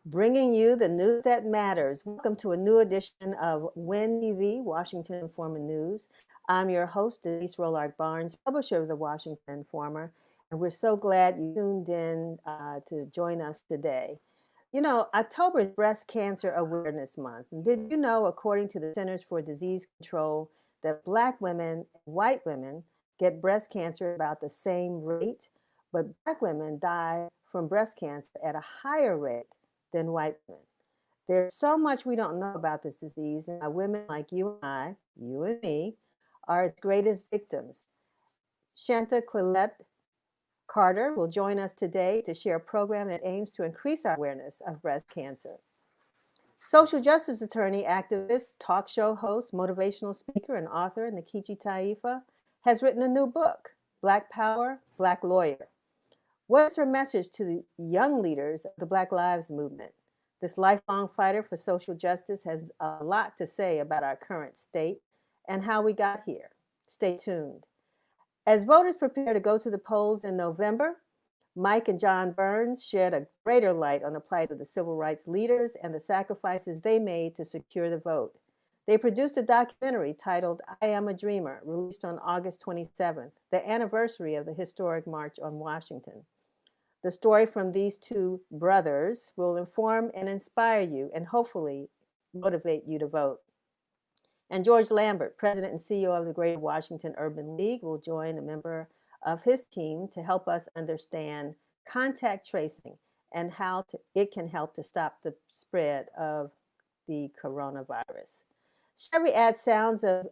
bringing you the news that matters. Welcome to a new edition of WIN TV, Washington Informer News. I'm your host, Denise Rollard Barnes, publisher of the Washington Informer, and we're so glad you tuned in to join us today. You know, October is Breast Cancer Awareness Month. And did you know, according to the Centers for Disease Control, that Black women and white women get breast cancer about the same rate, but Black women die from breast cancer at a higher rate than white women? There's so much we don't know about this disease, and women like you and I, you and me, are its greatest victims. ShantaQuilette Carter will join us today to share a program that aims to increase our awareness of breast cancer. Social justice attorney, activist, talk show host, motivational speaker, and author Nkechi Taifa has written a new book, Black Power, Black Lawyer. What is her message to the young leaders of the Black Lives Movement? This lifelong fighter for social justice has a lot to say about our current state and how we got here. Stay tuned. As voters prepare to go to the polls in November, Mike and John Burns shed a greater light on the plight of the civil rights leaders and the sacrifices they made to secure the vote. They produced a documentary titled I Am a Dreamer, released on August 27th, the anniversary of the historic March on Washington. The story from these two brothers will inform and inspire you and hopefully motivate you to vote. And George Lambert, president and CEO of the Greater Washington Urban League, will join a member of his team to help us understand contact tracing and how it can help to stop the spread of the coronavirus. Shall we add sounds of,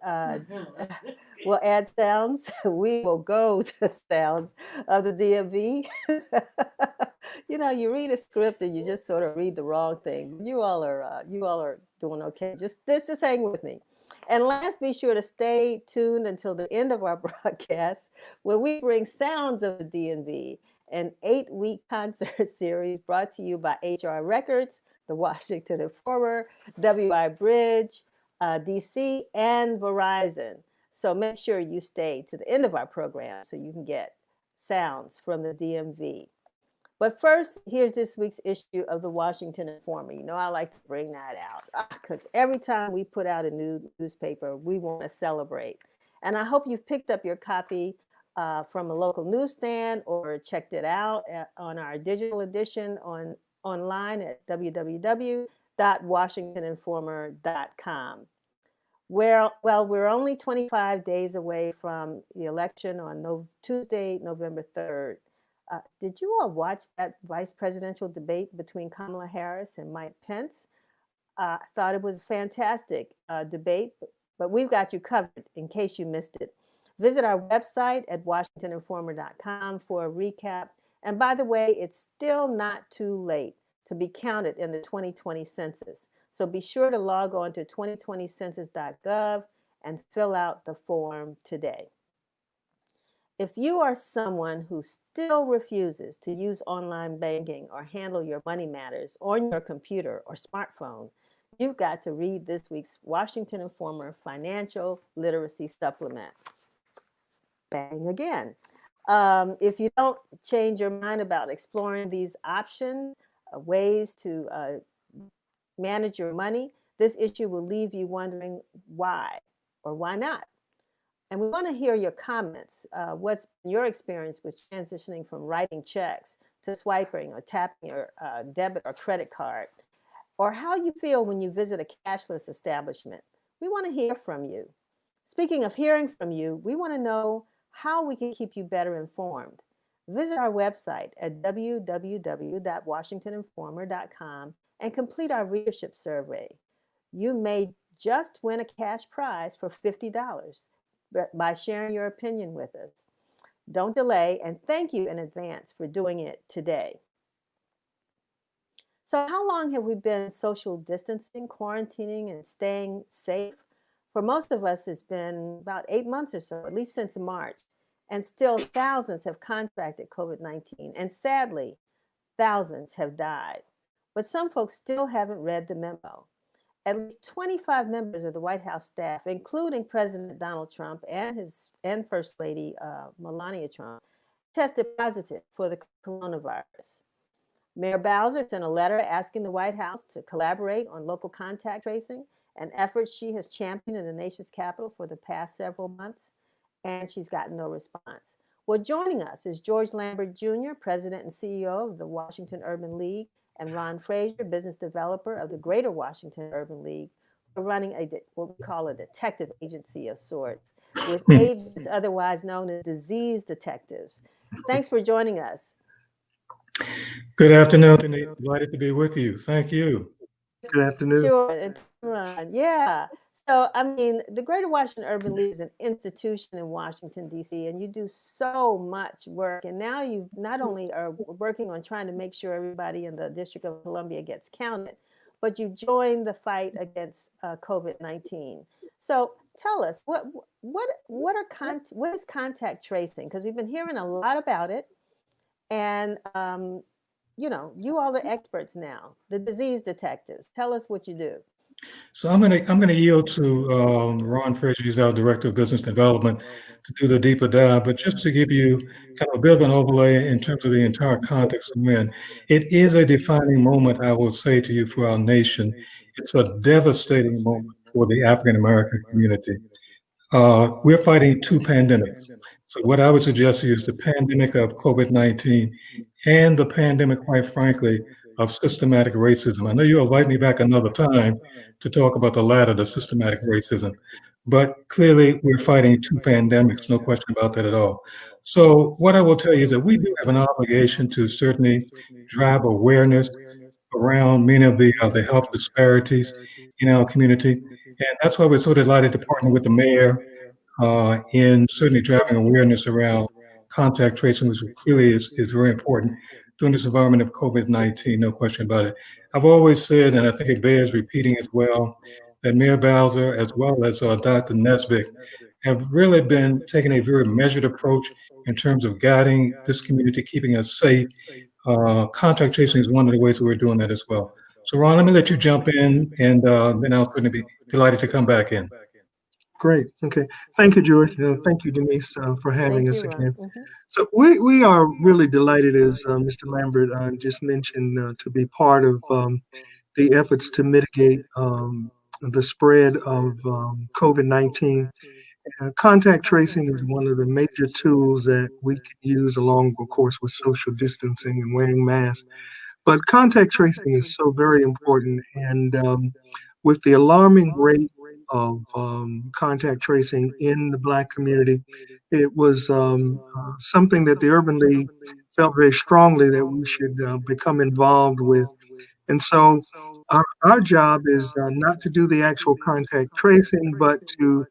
we'll add sounds. We will go to sounds of the DMV. You know, you read a script and you just sort of read the wrong thing. You all are doing okay. Just hang with me. And last, be sure to stay tuned until the end of our broadcast, where we bring sounds of the DMV, an 8-week concert series brought to you by HR Records, the Washington Informer, WI Bridge, DC, and Verizon. So make sure you stay to the end of our program so you can get sounds from the DMV. But first, here's this week's issue of the Washington Informer. You know, I like to bring that out because every time we put out a new newspaper, we want to celebrate. And I hope you've picked up your copy from a local newsstand or checked it out on our digital edition online at www.washingtoninformer.com. Well, we're only 25 days away from the election on Tuesday, November 3rd. Did you all watch that vice presidential debate between Kamala Harris and Mike Pence? I thought it was a fantastic debate, but we've got you covered in case you missed it. Visit our website at washingtoninformer.com for a recap. And by the way, it's still not too late to be counted in the 2020 census. So be sure to log on to 2020census.gov and fill out the form today. If you are someone who still refuses to use online banking or handle your money matters on your computer or smartphone, you've got to read this week's Washington Informer Financial Literacy Supplement. Bang again. If you don't change your mind about exploring these options, ways to manage your money, this issue will leave you wondering why or why not. And we want to hear your comments. What's been your experience with transitioning from writing checks to swiping or tapping your debit or credit card? Or how you feel when you visit a cashless establishment? We want to hear from you. Speaking of hearing from you, we want to know how we can keep you better informed. Visit our website at www.washingtoninformer.com and complete our readership survey. You may just win a cash prize for $50 by sharing your opinion with us. Don't delay, and thank you in advance for doing it today. So how long have we been social distancing, quarantining, and staying safe? For most of us, it's been about 8 months or so, at least since March. And still thousands have contracted COVID-19, and sadly, thousands have died. But some folks still haven't read the memo. At least 25 members of the White House staff, including President Donald Trump and First Lady Melania Trump, tested positive for the coronavirus. Mayor Bowser sent a letter asking the White House to collaborate on local contact tracing, an effort she has championed in the nation's capital for the past several months, and she's gotten no response. Well, joining us is George Lambert Jr., President and CEO of the Washington Urban League, and Ron Frazier, business developer of the Greater Washington Urban League, running what we call a detective agency of sorts, with agents otherwise known as disease detectives. Thanks for joining us. Good afternoon, Denise. Delighted to be with you. Thank you. Good afternoon. Sure, and Ron, yeah. So, I mean, the Greater Washington Urban League is an institution in Washington, D.C., and you do so much work. And now you not only are working on trying to make sure everybody in the District of Columbia gets counted, but you joined the fight against COVID-19. So tell us, what is contact tracing? Because we've been hearing a lot about it. And, you all are experts now, the disease detectives. Tell us what you do. So I'm gonna yield to Ron Frazier, who's our Director of Business Development, to do the deeper dive. But just to give you kind of a bit of an overlay in terms of the entire context of when, it is a defining moment, I will say to you, for our nation. It's a devastating moment for the African American community. We're fighting two pandemics. So what I would suggest to you is the pandemic of COVID-19 and the pandemic, quite frankly, of systematic racism. I know you'll invite me back another time to talk about the latter, the systematic racism. But clearly, we're fighting two pandemics, no question about that at all. So what I will tell you is that we do have an obligation to certainly drive awareness around many of the health disparities in our community. And that's why we're so delighted to partner with the mayor in certainly driving awareness around contact tracing, which clearly is very important during this environment of COVID-19, no question about it. I've always said, and I think it bears repeating as well, that Mayor Bowser, as well as Dr. Nesbitt, have really been taking a very measured approach in terms of guiding this community, keeping us safe. Contact tracing is one of the ways that we're doing that as well. So Ron, let me let you jump in, and then I'll certainly be delighted to come back in. Great. Okay. Thank you, George. Thank you, Denise, for having us again. Mm-hmm. So we are really delighted, as Mr. Lambert just mentioned, to be part of the efforts to mitigate the spread of COVID-19. Contact tracing is one of the major tools that we can use along, of course, with social distancing and wearing masks. But contact tracing is so very important. And with the alarming rate of contact tracing in the Black community, it was something that the Urban League felt very strongly that we should become involved with. And so our job is not to do the actual contact tracing, but to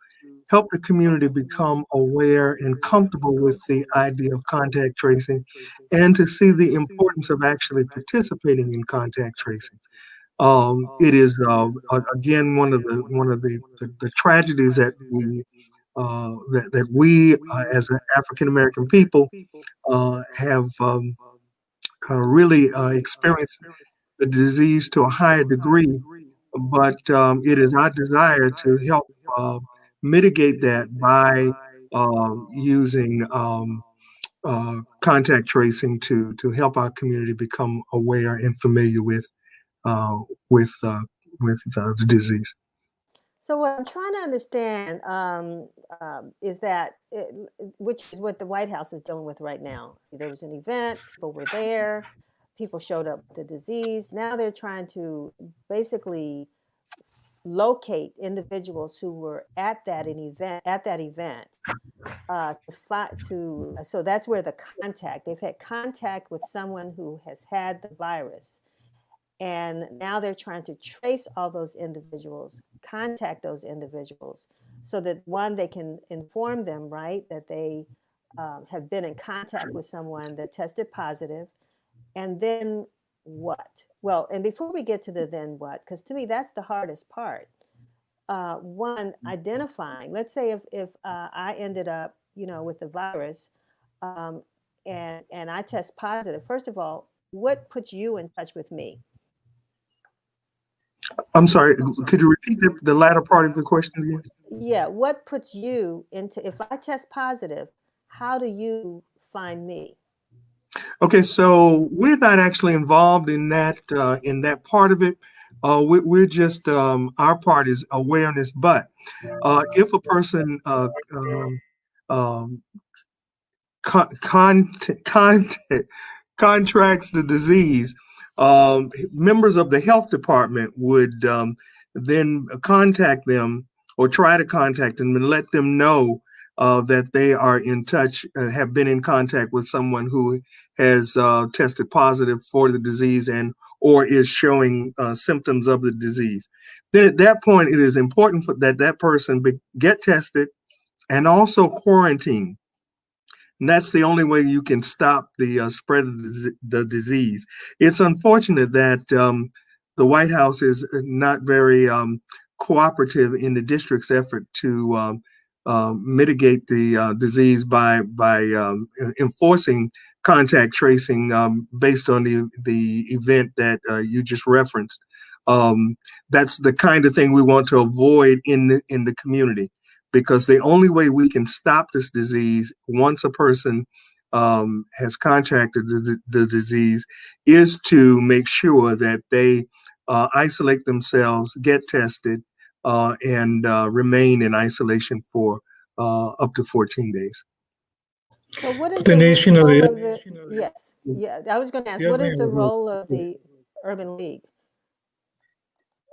help the community become aware and comfortable with the idea of contact tracing, and to see the importance of actually participating in contact tracing. It is again one of the tragedies that we as an African American people have really experienced the disease to a higher degree. But it is our desire to help mitigate that by using contact tracing to help our community become aware and familiar with the disease. So what I'm trying to understand is that, which is what the White House is dealing with right now. There was an event, people were there, people showed up with the disease. Now they're trying to basically locate individuals who were at that event. So that's where they've had contact with someone who has had the virus. And now they're trying to trace all those individuals, contact those individuals, so that they can inform them, right, that they have been in contact with someone that tested positive. And then what? Well, and before we get to the then what, because to me, that's the hardest part. One, identifying, let's say if I ended up, with the virus and I test positive, first of all, what puts you in touch with me? I'm sorry, could you repeat the latter part of the question again? Yeah, what puts you into, if I test positive, how do you find me? Okay, so we're not actually involved in that part of it. We're just our part is awareness. But if a person um, con- con- con- contracts the disease, members of the health department would then contact them or try to contact them and let them know that they are in touch, have been in contact with someone who has tested positive for the disease and or is showing symptoms of the disease. Then at that point, it is important that that person get tested and also quarantine. And that's the only way you can stop the spread of the disease. It's unfortunate that the White House is not very cooperative in the district's effort to mitigate the disease by enforcing contact tracing based on the event that you just referenced. That's the kind of thing we want to avoid in the community, because the only way we can stop this disease once a person has contracted the disease is to make sure that they isolate themselves, get tested, and remain in isolation for up to 14 days. So what is The the nation of role the of the, yes, yeah, I was going to ask, the other what thing is I the would role of the Urban League?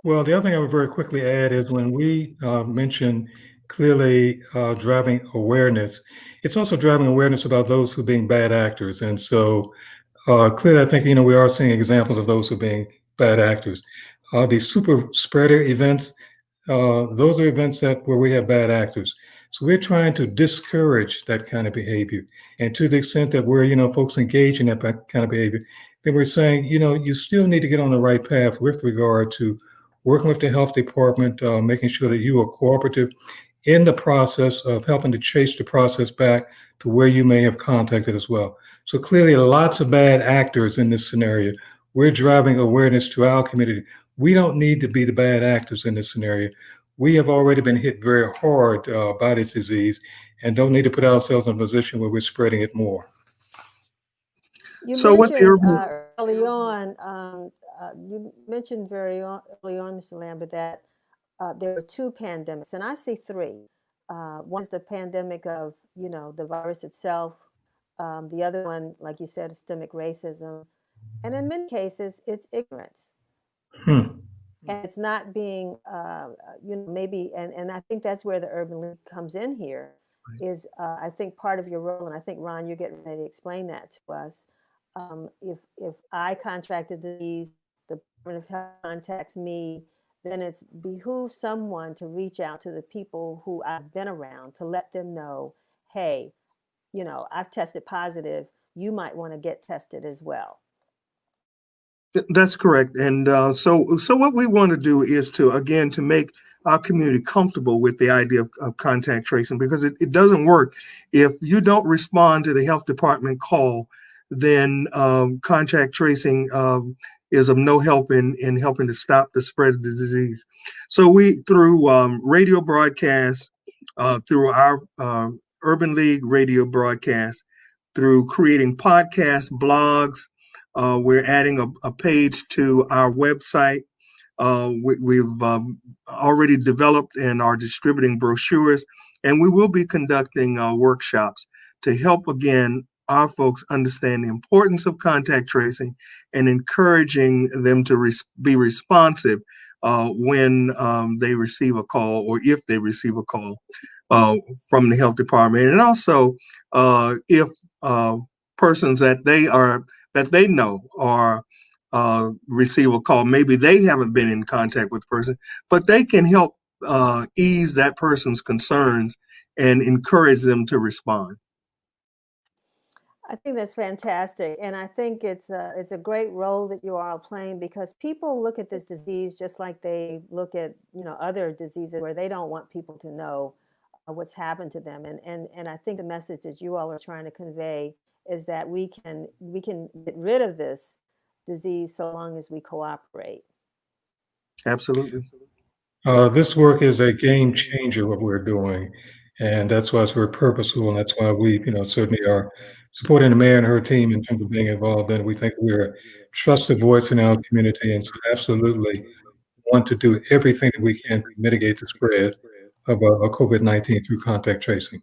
Well, the other thing I would very quickly add is when we mention clearly driving awareness, it's also driving awareness about those who are being bad actors. And so clearly, I think, we are seeing examples of those who are being bad actors. The super spreader events, those are events where we have bad actors. So we're trying to discourage that kind of behavior. And to the extent that we're, folks engage in that kind of behavior, then we're saying, you still need to get on the right path with regard to working with the health department, making sure that you are cooperative in the process of helping to chase the process back to where you may have contacted as well. So clearly, lots of bad actors in this scenario. We're driving awareness to our community. We don't need to be the bad actors in this scenario. We have already been hit very hard by this disease and don't need to put ourselves in a position where we're spreading it more. You So what the mentioned urban early on, you mentioned early on, Mr. Lambert, that there were two pandemics, and I see three. One is the pandemic of, the virus itself. The other one, like you said, is systemic racism. And in many cases, it's ignorance. Hmm. And it's not being, maybe, and I think that's where the Urban League comes in here, is I think part of your role, and I think, Ron, you're getting ready to explain that to us. If I contracted the disease, the Department of Health contacts me, then it's behooves someone to reach out to the people who I've been around to let them know, hey, I've tested positive. You might want to get tested as well. That's correct. And so what we want to do is to make our community comfortable with the idea of contact tracing, because it doesn't work if you don't respond to the health department call. Then contact tracing is of no help in helping to stop the spread of the disease. So we, through radio broadcasts, through our Urban League radio broadcast, through creating podcasts, blogs. We're adding a page to our website. We've already developed and are distributing brochures, and we will be conducting workshops to help, again, our folks understand the importance of contact tracing and encouraging them to be responsive when they receive a call, or if they receive a call from the health department. And also, if persons that they know or receive a call, maybe they haven't been in contact with the person, but they can help ease that person's concerns and encourage them to respond. I think that's fantastic, and I think it's a great role that you are playing, because people look at this disease just like they look at other diseases, where they don't want people to know what's happened to them, and I think the message that you all are trying to convey is that we can get rid of this disease so long as we cooperate. Absolutely. This work is a game changer, what we're doing. And that's why it's very purposeful. And that's why we, certainly are supporting the mayor and her team in terms of being involved. And we think we're a trusted voice in our community, and so absolutely want to do everything that we can to mitigate the spread of COVID-19 through contact tracing.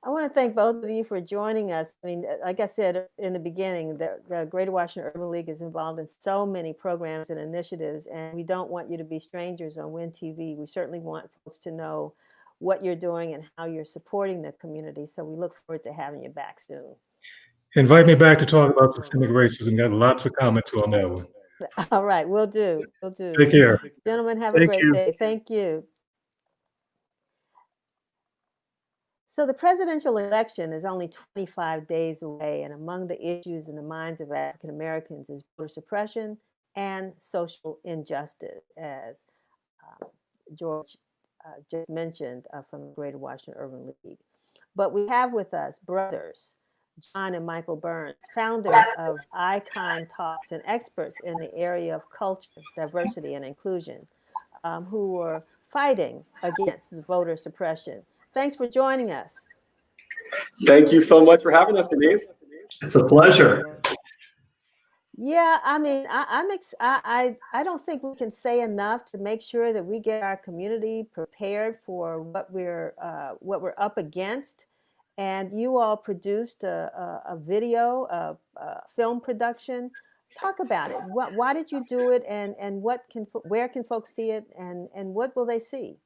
I want to thank both of you for joining us. I mean, like I said in the beginning, the Greater Washington Urban League is involved in so many programs and initiatives, and we don't want you to be strangers on WIN TV. We certainly want folks to know what you're doing and how you're supporting the community. So we look forward to having you back soon. Invite me back to talk about systemic racism. Got lots of comments on that one. All right, we'll do. We'll do. Take care. Gentlemen, have a great day. Thank you. So the presidential election is only 25 days away, and among the issues in the minds of African Americans is voter suppression and social injustice, as George just mentioned from the Greater Washington Urban League. But we have with us brothers, John and Michael Burns, founders of Icon Talks and experts in the area of culture, diversity, and inclusion, who are fighting against voter suppression. Thanks for joining us. Thank you so much for having us, Denise. It's a pleasure. Yeah, I mean, I don't think we can say enough to make sure that we get our community prepared for what we're up against. And you all produced a video, a film production. Talk about it. Why did you do it, and where can folks see it, and what will they see?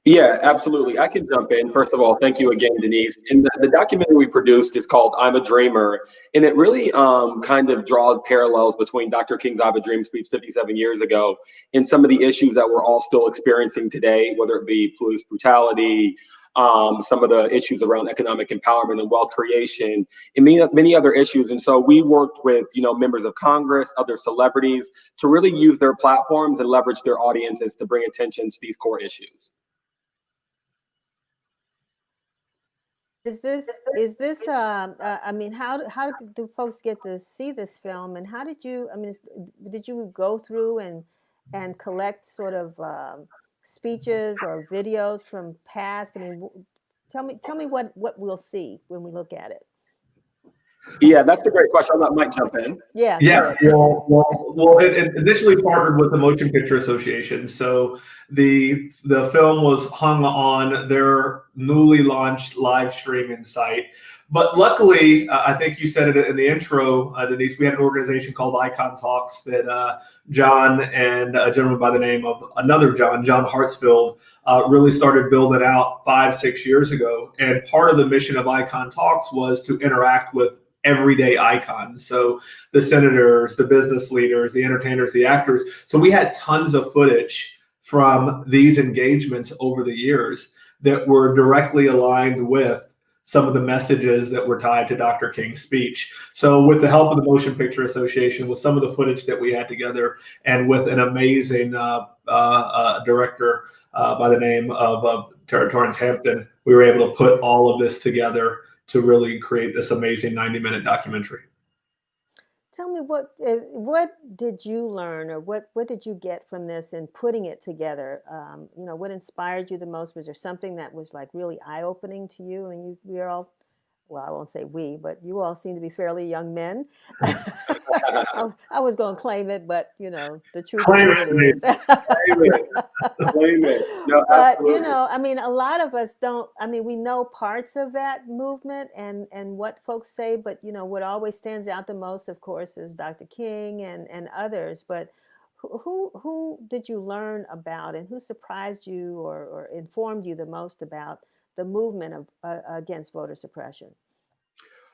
Yeah, absolutely. I can jump in. First of all, thank you again, Denise. And the documentary we produced is called I'm a Dreamer. And it really kind of draws parallels between Dr. King's I Have a Dream speech 57 years ago and some of the issues that we're all still experiencing today, whether it be police brutality, some of the issues around economic empowerment and wealth creation, and many other issues. And so we worked with, members of Congress, other celebrities, to really use their platforms and leverage their audiences to bring attention to these core issues. Is this I mean, how do folks get to see this film, and how did you, I mean, did you go through and collect sort of speeches or videos from past? I mean, tell me what we'll see when we look at it. Yeah, that's a great question. I'll let Mike jump in. Yeah. Well, it initially partnered with the Motion Picture Association. So the film was hung on their newly launched live streaming site. But luckily, I think you said it in the intro, Denise, we had an organization called Icon Talks that John and a gentleman by the name of another John Hartsfield, really started building out 5-6 years ago. And part of the mission of Icon Talks was to interact with everyday icons. So the senators, the business leaders, the entertainers, the actors. So we had tons of footage from these engagements over the years that were directly aligned with some of the messages that were tied to Dr. King's speech. So with the help of the Motion Picture Association, with some of the footage that we had together, and with an amazing director by the name of Terrence Hampton, we were able to put all of this together to really create this amazing 90-minute documentary. Tell me, what did you learn, or what did you get from this in putting it together? What inspired you the most? Was there something that was like really eye-opening to you? And we're all, well, I won't say we, but you all seem to be fairly young men. I was going to claim it, but the truth is. Claim it. No, but I mean, a lot of us don't. I mean, we know parts of that movement and what folks say, but what always stands out the most, of course, is Dr. King and others. But who did you learn about, and who surprised you or informed you the most about the movement of against voter suppression?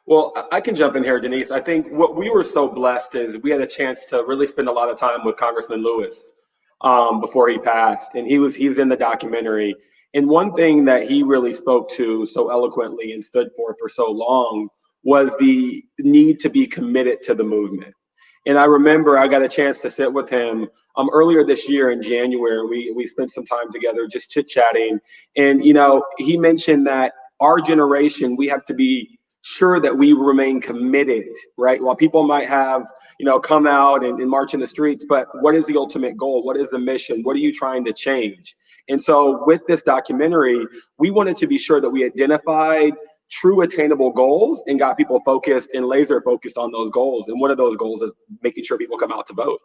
Well, I can jump in here, Denise. I think what we were so blessed is we had a chance to really spend a lot of time with Congressman Lewis before he passed, and he's in the documentary. And one thing that he really spoke to so eloquently and stood for so long was the need to be committed to the movement. And I remember I got a chance to sit with him earlier this year in January. We spent some time together just chit-chatting, and he mentioned that our generation, we have to be sure that we remain committed, right? While people might have, come out and march in the streets, but what is the ultimate goal? What is the mission? What are you trying to change? And so with this documentary, we wanted to be sure that we identified true attainable goals and got people focused and laser focused on those goals. And one of those goals is making sure people come out to vote.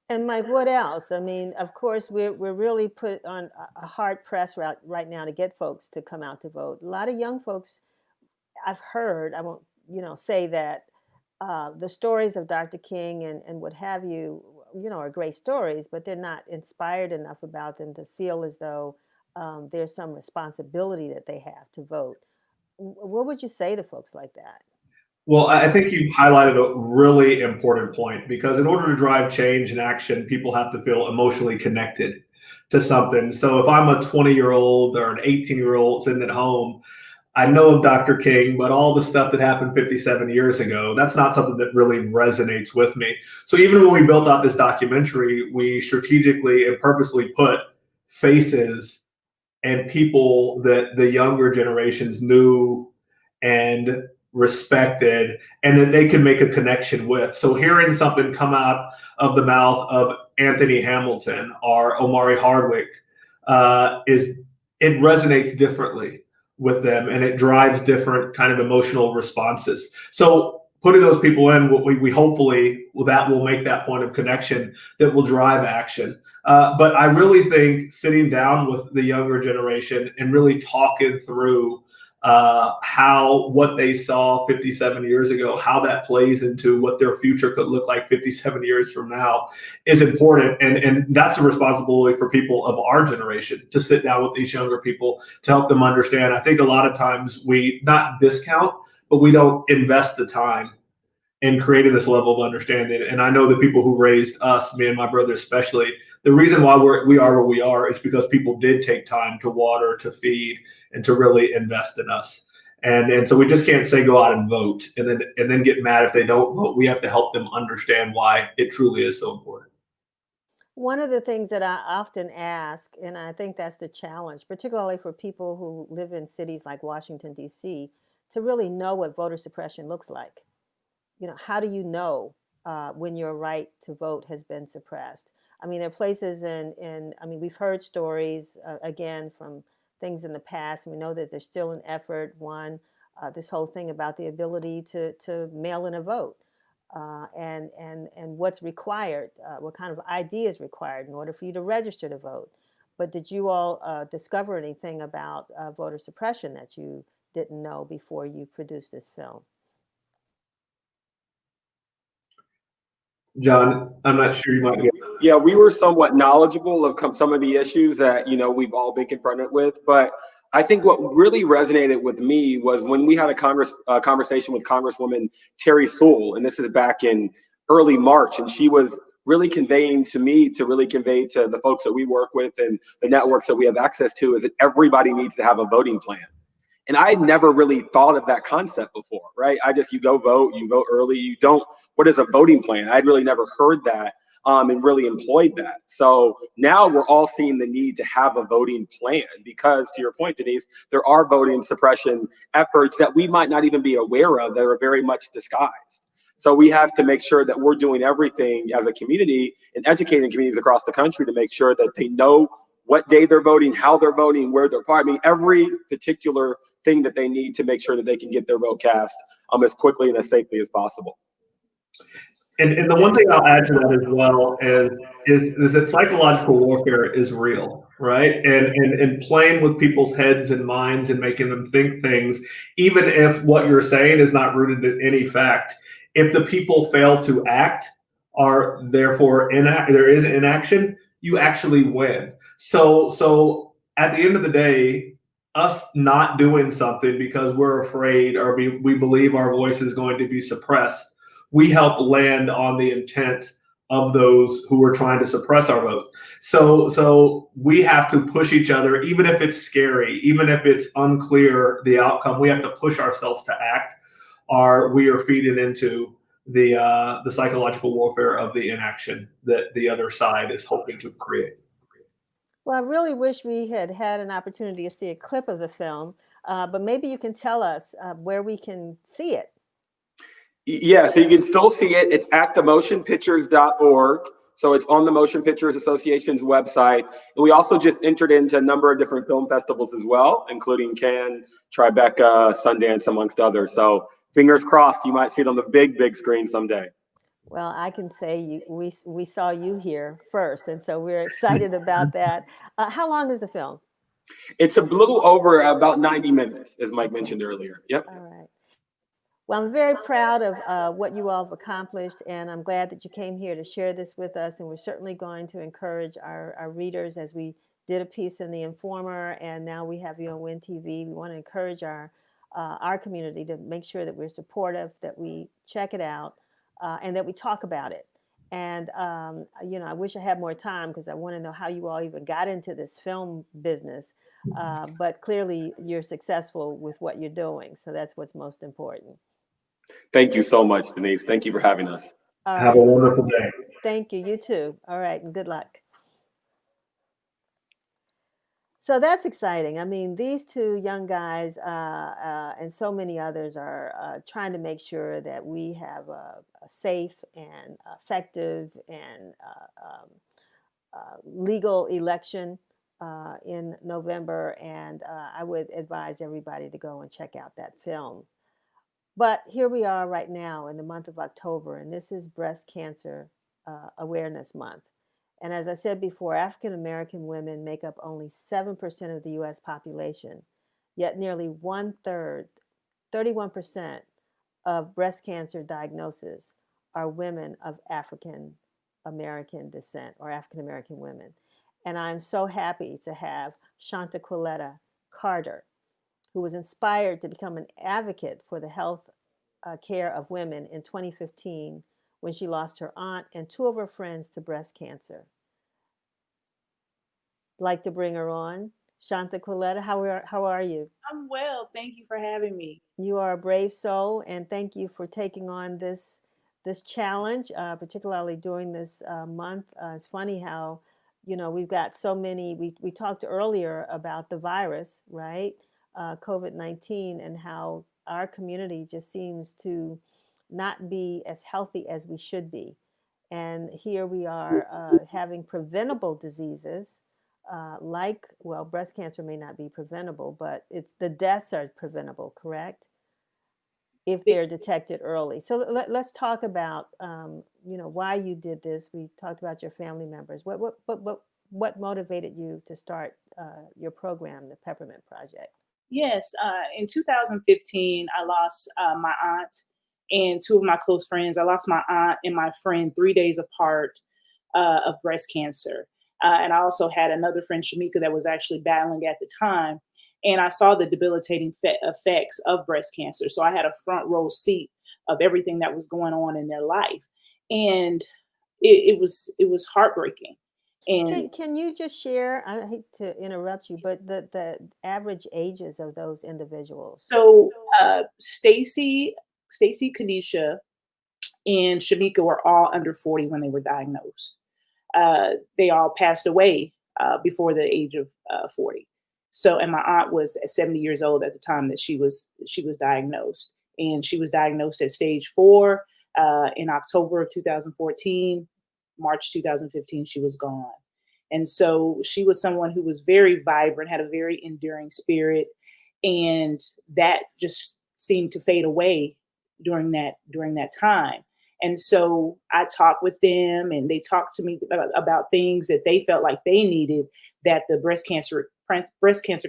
And Mike, what else? I mean, of course, we're really put on a hard press right now to get folks to come out to vote. A lot of young folks, I've heard, I won't, say that the stories of Dr. King and what have you, are great stories, but they're not inspired enough about them to feel as though there's some responsibility that they have to vote. What would you say to folks like that? Well, I think you've highlighted a really important point, because in order to drive change and action, people have to feel emotionally connected to something. So if I'm a 20-year-old or an 18-year-old sitting at home, I know of Dr. King, but all the stuff that happened 57 years ago, that's not something that really resonates with me. So even when we built out this documentary, we strategically and purposely put faces and people that the younger generations knew and respected, and that they could make a connection with. So hearing something come out of the mouth of Anthony Hamilton or Omari Hardwick, it resonates differently with them, and it drives different kind of emotional responses. So putting those people in, we hopefully that will make that point of connection that will drive action. But I really think sitting down with the younger generation and really talking through what they saw 57 years ago, how that plays into what their future could look like 57 years from now is important. And that's a responsibility for people of our generation to sit down with these younger people to help them understand. I think a lot of times we not discount, but we don't invest the time in creating this level of understanding. And I know the people who raised us, me and my brother especially, the reason why we are where we are is because people did take time to water, to feed, and to really invest in us. And so we just can't say go out and vote and then get mad if they don't vote. We have to help them understand why it truly is so important. One of the things that I often ask, and I think that's the challenge, particularly for people who live in cities like Washington, D.C., to really know what voter suppression looks like. How do you know when your right to vote has been suppressed? I mean, there are places we've heard stories, again, from things in the past. We know that there's still an effort, this whole thing about the ability to mail in a vote and what's required, what kind of ID is required in order for you to register to vote. But did you all discover anything about voter suppression that you didn't know before you produced this film? John, I'm not sure you might get. Yeah, we were somewhat knowledgeable of some of the issues that we've all been confronted with, but I think what really resonated with me was when we had a conversation with Congresswoman Terry Sewell, and this is back in early March, and she was really conveying to me to really convey to the folks that we work with and the networks that we have access to is that everybody needs to have a voting plan. And I never really thought of that concept before, right? You go vote, you vote early, what is a voting plan? I'd really never heard that and really employed that. So now we're all seeing the need to have a voting plan because, to your point, Denise, there are voting suppression efforts that we might not even be aware of that are very much disguised. So we have to make sure that we're doing everything as a community and educating communities across the country to make sure that they know what day they're voting, how they're voting, where they're part. I mean, every particular thing that they need to make sure that they can get their vote cast as quickly and as safely as possible. And the one thing I'll add to that as well is that psychological warfare is real, right? And playing with people's heads and minds and making them think things, even if what you're saying is not rooted in any fact, if the people fail to act, are therefore there is inaction, you actually win. So at the end of the day, us not doing something because we're afraid or we believe our voice is going to be suppressed, we help land on the intent of those who are trying to suppress our vote. So we have to push each other, even if it's scary, even if it's unclear the outcome, we have to push ourselves to act, or we are feeding into the psychological warfare of the inaction that the other side is hoping to create. Well, I really wish we had an opportunity to see a clip of the film, but maybe you can tell us where we can see it. Yeah, so you can still see it. It's at themotionpictures.org. So it's on the Motion Pictures Association's website. And we also just entered into a number of different film festivals as well, including Cannes, Tribeca, Sundance, amongst others. So fingers crossed, you might see it on the big screen someday. Well, I can say we saw you here first, and so we're excited about that. How long is the film? It's a little over about 90 minutes, as Mike mentioned earlier. Yep. All right. Well, I'm very proud of what you all have accomplished, and I'm glad that you came here to share this with us. And we're certainly going to encourage our readers, as we did a piece in the Informer, and now we have you on WIN TV. We want to encourage our community to make sure that we're supportive, that we check it out, and that we talk about it. And I wish I had more time, because I want to know how you all even got into this film business. But clearly, you're successful with what you're doing, so that's what's most important. Thank you so much, Denise. Thank you for having us. Have a wonderful day. Thank you. You too. All right, and good luck. So that's exciting. I mean, these two young guys and so many others are trying to make sure that we have a safe and effective and legal election in November. And I would advise everybody to go and check out that film. But here we are right now in the month of October, and this is Breast Cancer Awareness Month. And as I said before, African American women make up only 7% of the U.S. population, yet nearly 1/3, 31% of breast cancer diagnoses are women of African American descent, or African American women. And I'm so happy to have ShantaQuilette Carter, who was inspired to become an advocate for the health care of women in 2015, when she lost her aunt and two of her friends to breast cancer. Like to bring her on. ShantaQuilette, how are you? I'm well. Thank you for having me. You are a brave soul, and thank you for taking on this challenge, particularly during this month. It's funny how, we've got so many. We talked earlier about the virus, right? COVID-19, and how our community just seems to not be as healthy as we should be. And here we are having preventable diseases breast cancer may not be preventable, but the deaths are preventable, correct? If they're detected early. So let's talk about, why you did this. We talked about your family members. What motivated you to start your program, the Peppermint Project? Yes, in 2015, I lost my aunt and two of my close friends. I lost my aunt and my friend 3 days apart of breast cancer. And I also had another friend, Shamika, that was actually battling at the time. And I saw the debilitating effects of breast cancer. So I had a front row seat of everything that was going on in their life. And it was heartbreaking. And can you just share, I hate to interrupt you, but the average ages of those individuals? So Stacy, Kanisha, and Shamika were all under 40 when they were diagnosed. They all passed away before the age of 40. So, and my aunt was 70 years old at the time that she was diagnosed, and she was diagnosed at stage 4 in October of 2014. March 2015, she was gone. And so she was someone who was very vibrant, had a very enduring spirit, and that just seemed to fade away during that time. And so I talked with them, and they talked to me about things that they felt like they needed, that the breast cancer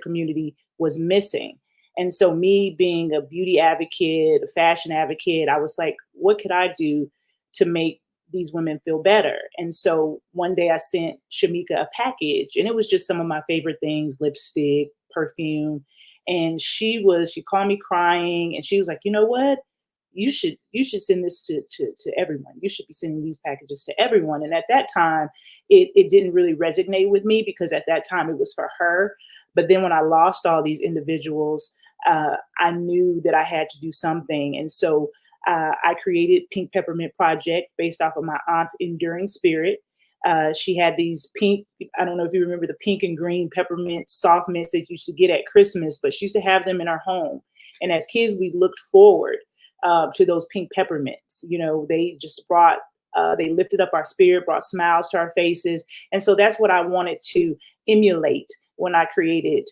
community was missing. And so, me being a beauty advocate, a fashion advocate, I was like, what could I do to make these women feel better? And so one day I sent Shamika a package, and it was just some of my favorite things: lipstick, perfume. And she called me crying, and she was like, you know what? You should send this to everyone. You should be sending these packages to everyone. And at that time, it didn't really resonate with me, because at that time it was for her. But then when I lost all these individuals, I knew that I had to do something. And so I created Pink Peppermint Project based off of my aunt's enduring spirit. She had these pink, I don't know if you remember the pink and green peppermint soft mints that you used to get at Christmas, but she used to have them in our home. And as kids, we looked forward to those pink peppermints. They just brought They lifted up our spirit, brought smiles to our faces. And so that's what I wanted to emulate when I created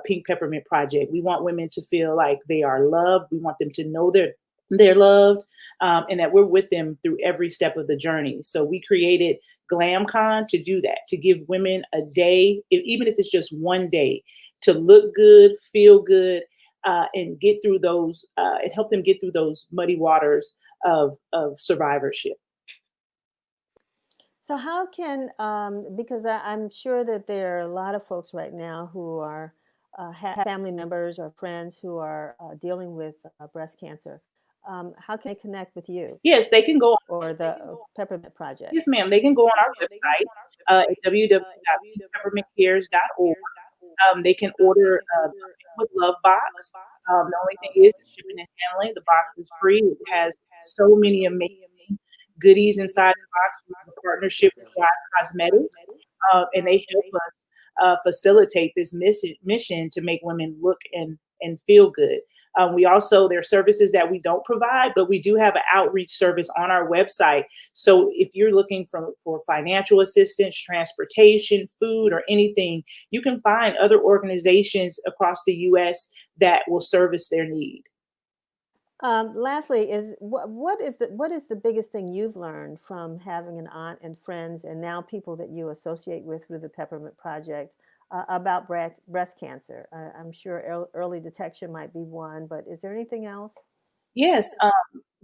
Pink Peppermint Project. We want women to feel like they are loved. We want them to know they're loved, and that we're with them through every step of the journey. So we created GlamCon to do that, to give women a day, even if it's just one day, to look good, feel good, and get through those, and help them get through those muddy waters of survivorship. So how can, because I'm sure that there are a lot of folks right now who are have family members or friends who are dealing with breast cancer. How can they connect with you Yes, they can go. or the Peppermint Project? Yes, ma'am. They can go on our website at www.peppermintcares.org. They can order with Love Box. The only thing is shipping and handling. The box is free. It has so many amazing goodies inside the box. We have a partnership with Dot Cosmetics, and they help us facilitate this mission to make women look and feel good. We also, there are services that we don't provide, but we do have an outreach service on our website. So if you're looking for financial assistance, transportation, food, or anything, you can find other organizations across the U.S. that will service their need. Lastly, what is the biggest thing you've learned from having an aunt and friends and now people that you associate with through the Peppermint Project about breast cancer? I'm sure early detection might be one, but is there anything else? Yes,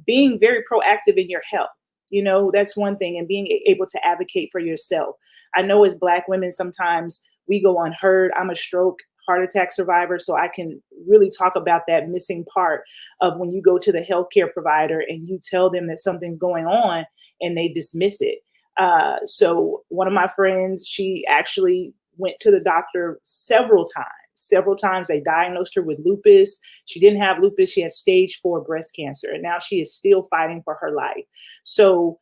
being very proactive in your health. That's one thing, and being able to advocate for yourself. I know as Black women, sometimes we go unheard. I'm a stroke, heart attack survivor, so I can really talk about that missing part of when you go to the healthcare provider and you tell them that something's going on and they dismiss it. So one of my friends, she actually went to the doctor several times. Several times they diagnosed her with lupus. She didn't have lupus. She had stage 4 breast cancer. And now she is still fighting for her life. So,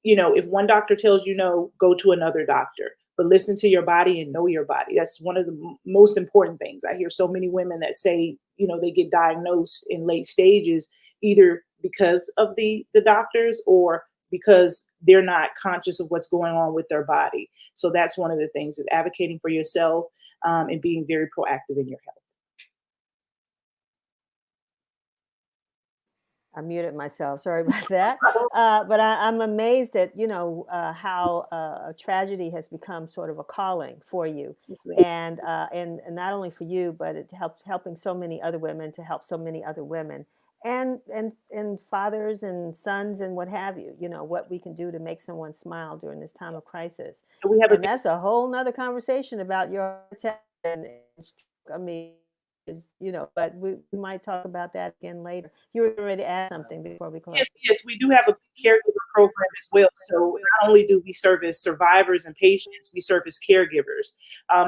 if one doctor tells you no, go to another doctor. But listen to your body and know your body. That's one of the most important things. I hear so many women that say, they get diagnosed in late stages, either because of the doctors or because they're not conscious of what's going on with their body. So that's one of the things, is advocating for yourself and being very proactive in your health. I muted myself. Sorry about that. But I'm amazed at how a tragedy has become sort of a calling for you, and not only for you, but it helping so many other women to help so many other women, and fathers and sons and what have you. What we can do to make someone smile during this time of crisis. And that's a whole nother conversation about your and I mean. But we might talk about that again later. You were ready to add something before we close. Yes, we do have a caregiver program as well. So not only do we service survivors and patients, we service caregivers.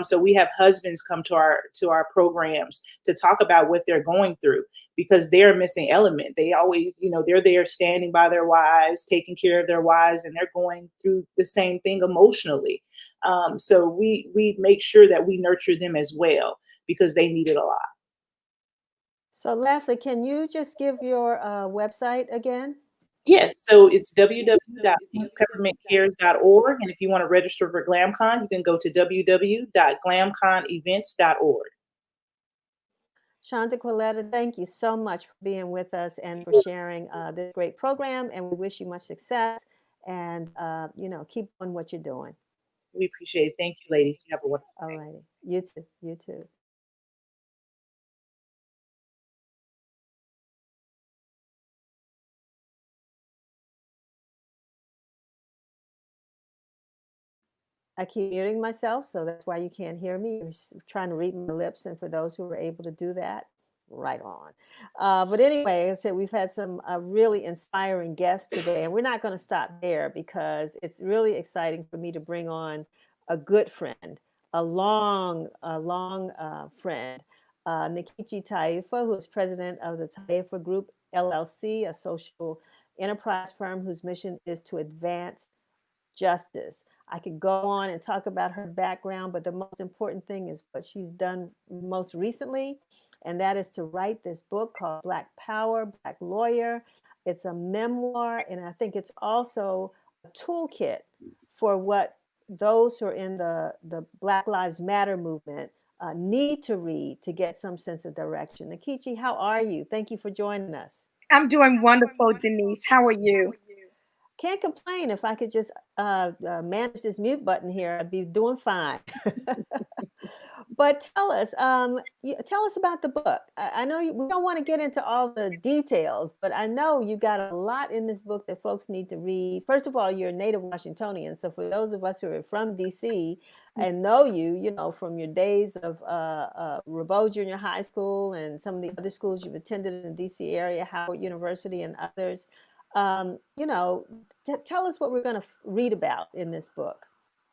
So we have husbands come to our programs to talk about what they're going through, because they're a missing element. They always, they're there standing by their wives, taking care of their wives, and they're going through the same thing emotionally. So we make sure that we nurture them as well, because they need it a lot. So lastly, can you just give your website again? Yes, so it's www.pinkpeppermintcares.org. And if you want to register for GlamCon, you can go to www.glamconevents.org. ShantaQuilette, thank you so much for being with us and for sharing this great program. And we wish you much success and, keep doing what you're doing. We appreciate it. Thank you, ladies. You have a wonderful day. All righty. You too. You too. I keep muting myself, so that's why you can't hear me. I'm trying to read my lips, and for those who were able to do that, right on. But anyway, as I said, we've had some really inspiring guests today, and we're not going to stop there because it's really exciting for me to bring on a good friend, a long friend, Nkechi Taifa, who is president of the Taifa Group, LLC, a social enterprise firm whose mission is to advance justice. I could go on and talk about her background, but the most important thing is what she's done most recently, and that is to write this book called Black Power, Black Lawyer. It's a memoir, and I think it's also toolkit for what those who are in the Black Lives Matter movement need to read to get some sense of direction. Nkechi, how are you? Thank you for joining us. I'm doing wonderful, Denise. How are you? Can't complain. If I could just manage this mute button here, I'd be doing fine. But tell us about the book. I know we don't want to get into all the details, but I know you got a lot in this book that folks need to read. First of all, you're a native Washingtonian, so for those of us who are from DC and know you know, from your days of Rabeau Junior High School and some of the other schools you've attended in the DC area, Howard University and others, you know, tell us what we're going to read about in this book.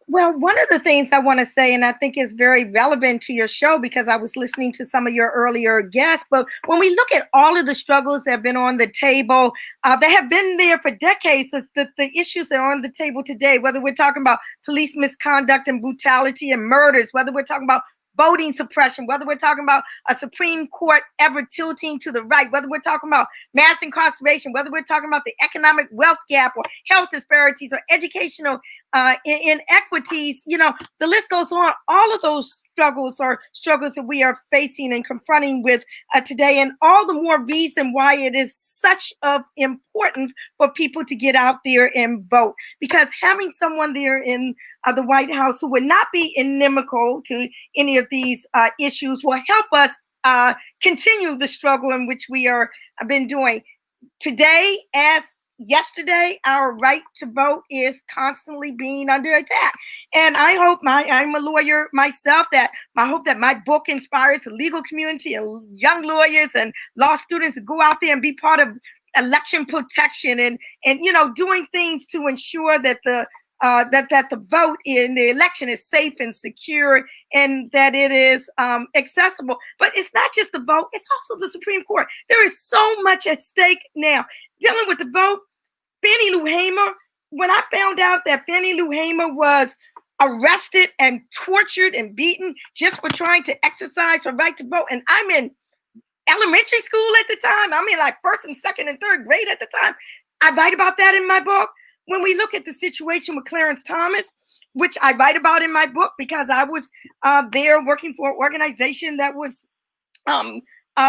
Well, one of the things I want to say, and I think is very relevant to your show because I was listening to some of your earlier guests, but when we look at all of the struggles that have been on the table, that have been there for decades, the issues that are on the table today, whether we're talking about police misconduct and brutality and murders, whether we're talking about voting suppression, whether we're talking about a Supreme Court ever tilting to the right, whether we're talking about mass incarceration, whether we're talking about the economic wealth gap or health disparities or educational inequities, you know, the list goes on. All of those struggles are struggles that we are facing and confronting with today, and all the more reason why it is such of importance for people to get out there and vote, because having someone there in the White House who would not be inimical to any of these issues will help us continue the struggle in which we have been doing. Today, as yesterday, our right to vote is constantly being under attack. And I hope I'm a lawyer myself, that I hope that my book inspires the legal community and young lawyers and law students to go out there and be part of election protection and you know, doing things to ensure that the vote in the election is safe and secure and that it is accessible. But it's not just the vote, it's also the Supreme Court. There is so much at stake now. Dealing with the vote, Fannie Lou Hamer, when I found out that Fannie Lou Hamer was arrested and tortured and beaten just for trying to exercise her right to vote, and I'm in elementary school at the time, I'm in like first and second and third grade at the time, I write about that in my book. When we look at the situation with Clarence Thomas, which I write about in my book because I was there working for an organization that was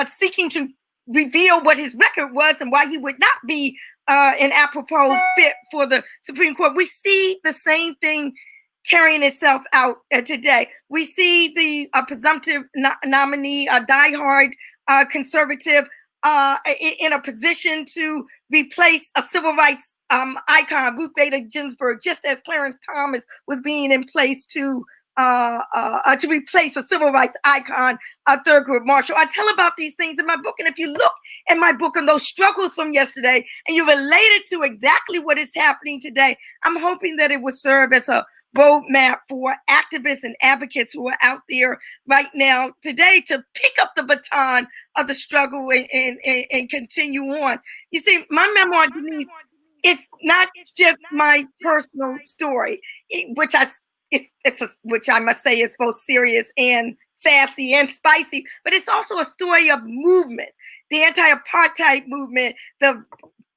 seeking to reveal what his record was and why he would not be an apropos fit for the Supreme Court. We see the same thing carrying itself out today. We see the presumptive nominee, a diehard conservative, in a position to replace a civil rights icon, Ruth Bader Ginsburg, just as Clarence Thomas was being in place to replace a civil rights icon, Thurgood Marshall. I tell about these things in my book, and if you look at my book and those struggles from yesterday, and you relate it to exactly what is happening today, I'm hoping that it will serve as a roadmap for activists and advocates who are out there right now today to pick up the baton of the struggle and continue on. You see, my memoir, Denise, it's not just my personal story, which I must say is both serious and sassy and spicy, but it's also a story of movement, the anti-apartheid movement, the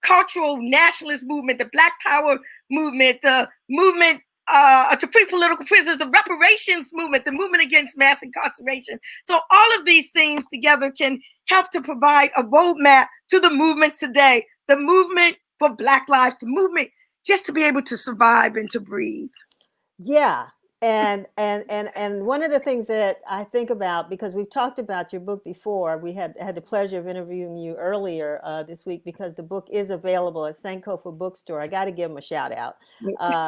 cultural nationalist movement, the Black Power movement, the movement to free political prisoners, the reparations movement, the movement against mass incarceration. So all of these things together can help to provide a roadmap to the movements today, the movement for Black lives, the movement just to be able to survive and to breathe. Yeah. And one of the things that I think about, because we've talked about your book before, we had the pleasure of interviewing you earlier this week, because the book is available at Sankofa Bookstore. I got to give them a shout out.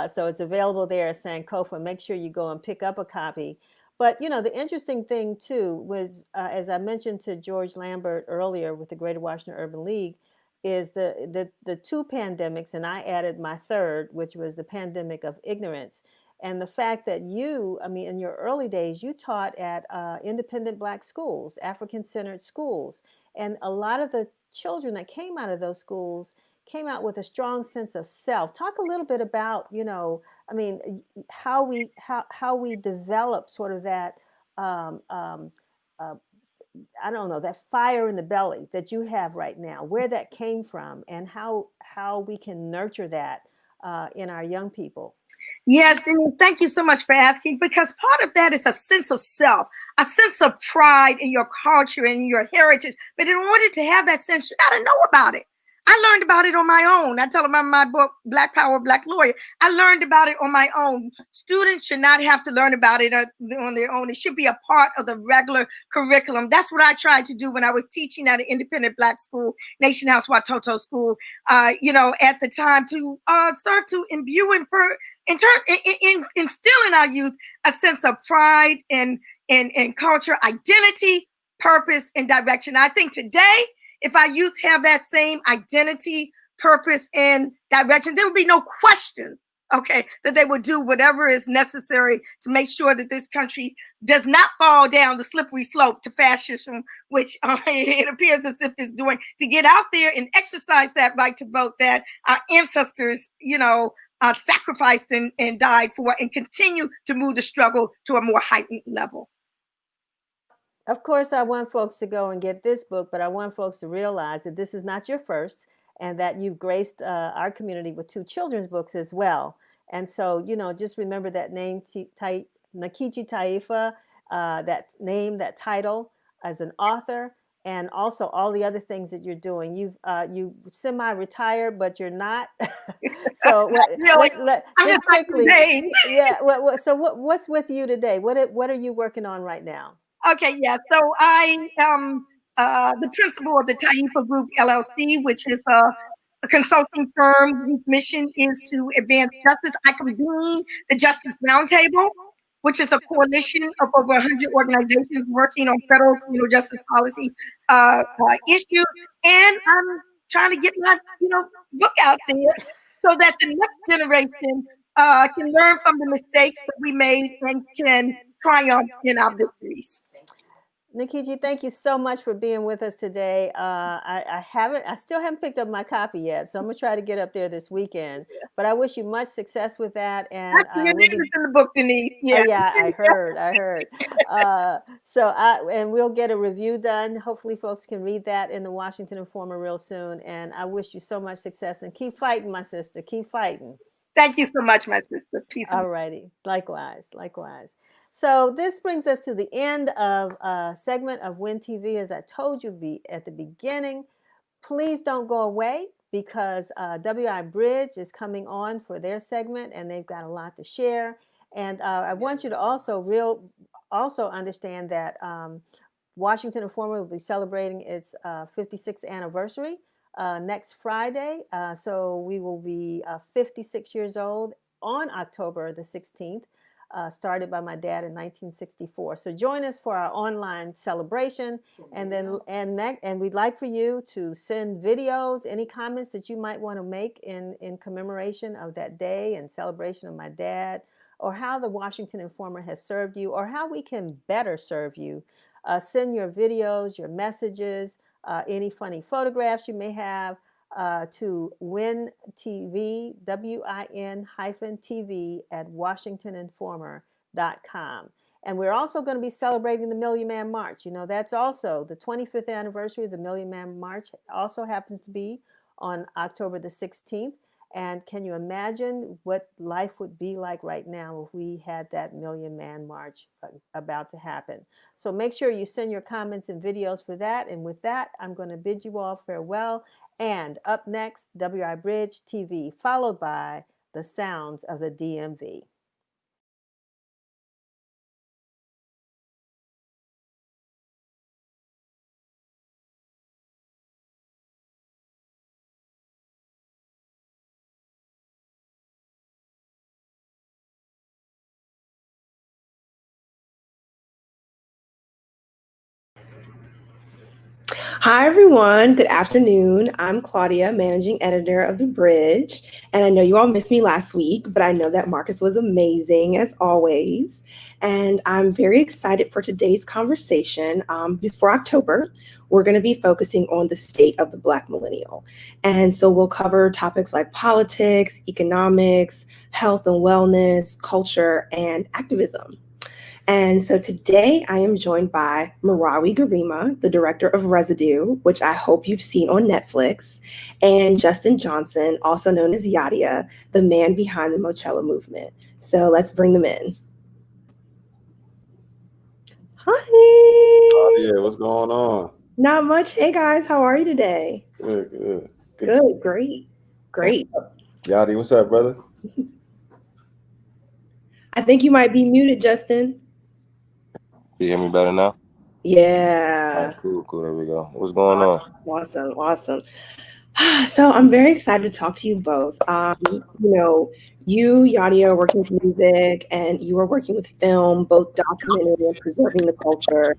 So it's available there at Sankofa. Make sure you go and pick up a copy. But, you know, the interesting thing, too, was, as I mentioned to George Lambert earlier with the Greater Washington Urban League, is the two pandemics, and I added my third, which was the pandemic of ignorance. And the fact that you, I mean, in your early days, you taught at independent Black schools, African-centered schools. And a lot of the children that came out of those schools came out with a strong sense of self. Talk a little bit about, you know, I mean, how we develop sort of that, I don't know, that fire in the belly that you have right now, where that came from, and how we can nurture that in our young people? Yes, Denise, thank you so much for asking, because part of that is a sense of self, a sense of pride in your culture and your heritage. But in order to have that sense, you got to know about it. I learned about it on my own. I tell them in my book, Black Power, Black Lawyer, I learned about it on my own. Students should not have to learn about it on their own. It should be a part of the regular curriculum. That's what I tried to do when I was teaching at an independent Black school, Nation House Watoto School, at the time, to serve to imbue and instill in our youth a sense of pride and culture, identity, purpose, and direction. I think today, if our youth have that same identity, purpose, and direction, there would be no question, okay, that they would do whatever is necessary to make sure that this country does not fall down the slippery slope to fascism, which it appears as if it's doing, to get out there and exercise that right to vote that our ancestors, sacrificed and died for, and continue to move the struggle to a more heightened level. Of course, I want folks to go and get this book, but I want folks to realize that this is not your first, and that you've graced our community with 2 children's books as well. And so, just remember that name, Nkechi Taifa, that name, that title as an author, and also all the other things that you're doing. You semi-retired, but you're not. So just quickly, yeah. So what's with you today? What are you working on right now? Okay, yeah. So I am the principal of the Taifa Group LLC, which is a consulting firm whose mission is to advance justice. I convene the Justice Roundtable, which is a coalition of over 100 organizations working on federal criminal justice policy issues. And I'm trying to get my book out there so that the next generation can learn from the mistakes that we made and can triumph in our victories. Nkechi, thank you so much for being with us today. I still haven't picked up my copy yet, so I'm gonna try to get up there this weekend. But I wish you much success with that. And your name is in the book, Denise. Yeah, yeah, I heard. And we'll get a review done. Hopefully, folks can read that in the Washington Informer real soon. And I wish you so much success, and keep fighting, my sister. Keep fighting. Thank you so much, my sister. Peace. All righty. Likewise. So this brings us to the end of a segment of Win TV. As I told you at the beginning, please don't go away, because WI Bridge is coming on for their segment, and they've got a lot to share. And I want you to also understand that Washington Informer will be celebrating its 56th anniversary next Friday. So we will be 56 years old on October the 16th. Started by my dad in 1964. So join us for our online celebration, and we'd like for you to send videos, any comments that you might want to make in commemoration of that day and celebration of my dad, or how the Washington Informer has served you, or how we can better serve you. Send your videos, your messages, any funny photographs you may have, to WinTV, WIN-TV at WashingtonInformer.com. And we're also going to be celebrating the Million Man March. That's also the 25th anniversary of the Million Man March. Also happens to be on October the 16th. And can you imagine what life would be like right now if we had that Million Man March about to happen? So make sure you send your comments and videos for that. And with that, I'm going to bid you all farewell. And up next, WI Bridge TV, followed by the sounds of the DMV. Hi, everyone. Good afternoon. I'm Claudia, managing editor of The Bridge. And I know you all missed me last week, but I know that Marcus was amazing as always. And I'm very excited for today's conversation. Because for October, we're going to be focusing on the state of the Black millennial. And so we'll cover topics like politics, economics, health and wellness, culture, and activism. And so today I am joined by Marawi Garima, the director of Residue, which I hope you've seen on Netflix, and Justin Johnson, also known as Yadia, the man behind the Mochella movement. So let's bring them in. Hi. Yeah, what's going on? Not much. Hey guys, how are you today? Good. Good, great. Yadi, what's up, brother? I think you might be muted, Justin. You hear me better now? Yeah. All right, cool. There we go. What's going on? Awesome. So I'm very excited to talk to you both. You, Yadia, are working with music and you are working with film, both documenting and preserving the culture,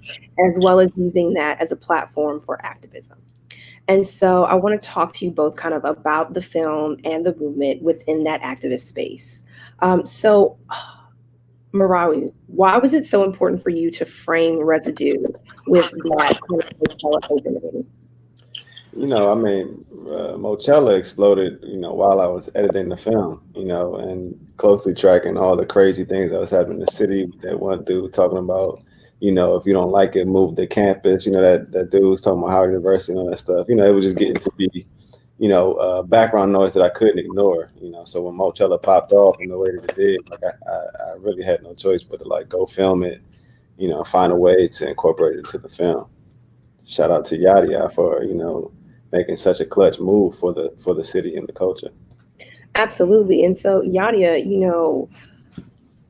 as well as using that as a platform for activism. And so I want to talk to you both kind of about the film and the movement within that activist space. Marawi, why was it so important for you to frame Residue with that kind of opening? Mochella exploded, while I was editing the film, and closely tracking all the crazy things that was happening in the city. That one dude talking about, if you don't like it, move the campus. That dude was talking about Howard University and all that stuff. It was just getting to be, background noise that I couldn't ignore. So when Mochella popped off in the way that it did, I really had no choice but to go film it, find a way to incorporate it into the film. Shout out to Yadia for, making such a clutch move for the city and the culture. Absolutely. And so Yadia,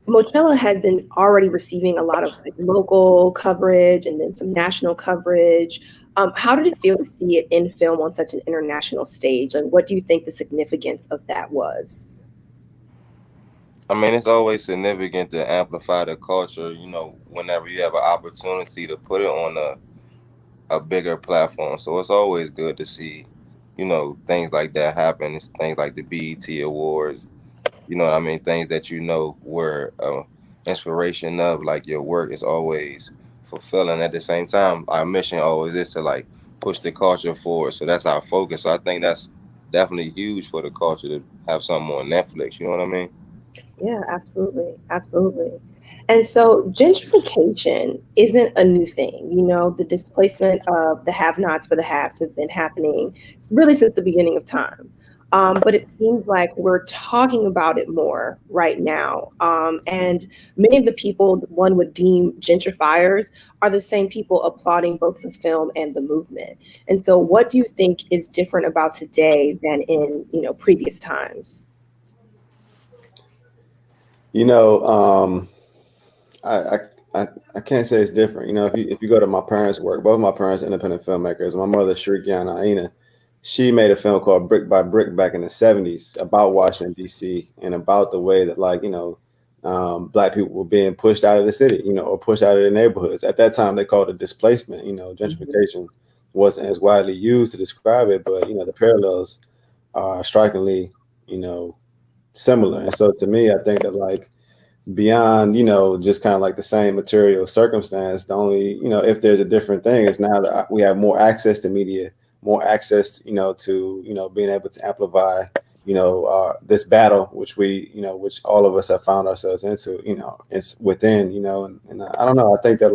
Mochella has been already receiving a lot of local coverage and then some national coverage. How did it feel to see it in film on such an international stage? And what do you think the significance of that was? I mean, it's always significant to amplify the culture, whenever you have an opportunity to put it on a bigger platform. So it's always good to see, things like that happen. It's things like the BET Awards, things that were inspiration of, like, your work is always fulfilling. At the same time, our mission always is to push the culture forward. So that's our focus. So I think that's definitely huge for the culture to have something on Netflix. You know what I mean? Yeah, absolutely. And so gentrification isn't a new thing. The displacement of the have-nots for the haves has been happening really since the beginning of time. But it seems like we're talking about it more right now. And many of the people one would deem gentrifiers are the same people applauding both the film and the movement. And so what do you think is different about today than in, previous times? I can't say it's different. If you go to my parents' work, both my parents are independent filmmakers. My mother, Shrikiana Aina, she made a film called Brick by Brick back in the 70s about Washington, D.C. and about the way that Black people were being pushed out of the city, or pushed out of their neighborhoods. At that time, they called it displacement. Gentrification wasn't as widely used to describe it, but, the parallels are strikingly, similar. And so to me, I think that beyond, just kind of the same material circumstance, the only, if there's a different thing is now that we have more access to media, more access, to, being able to amplify, this battle, which which all of us have found ourselves into, it's within, and I don't know. I think that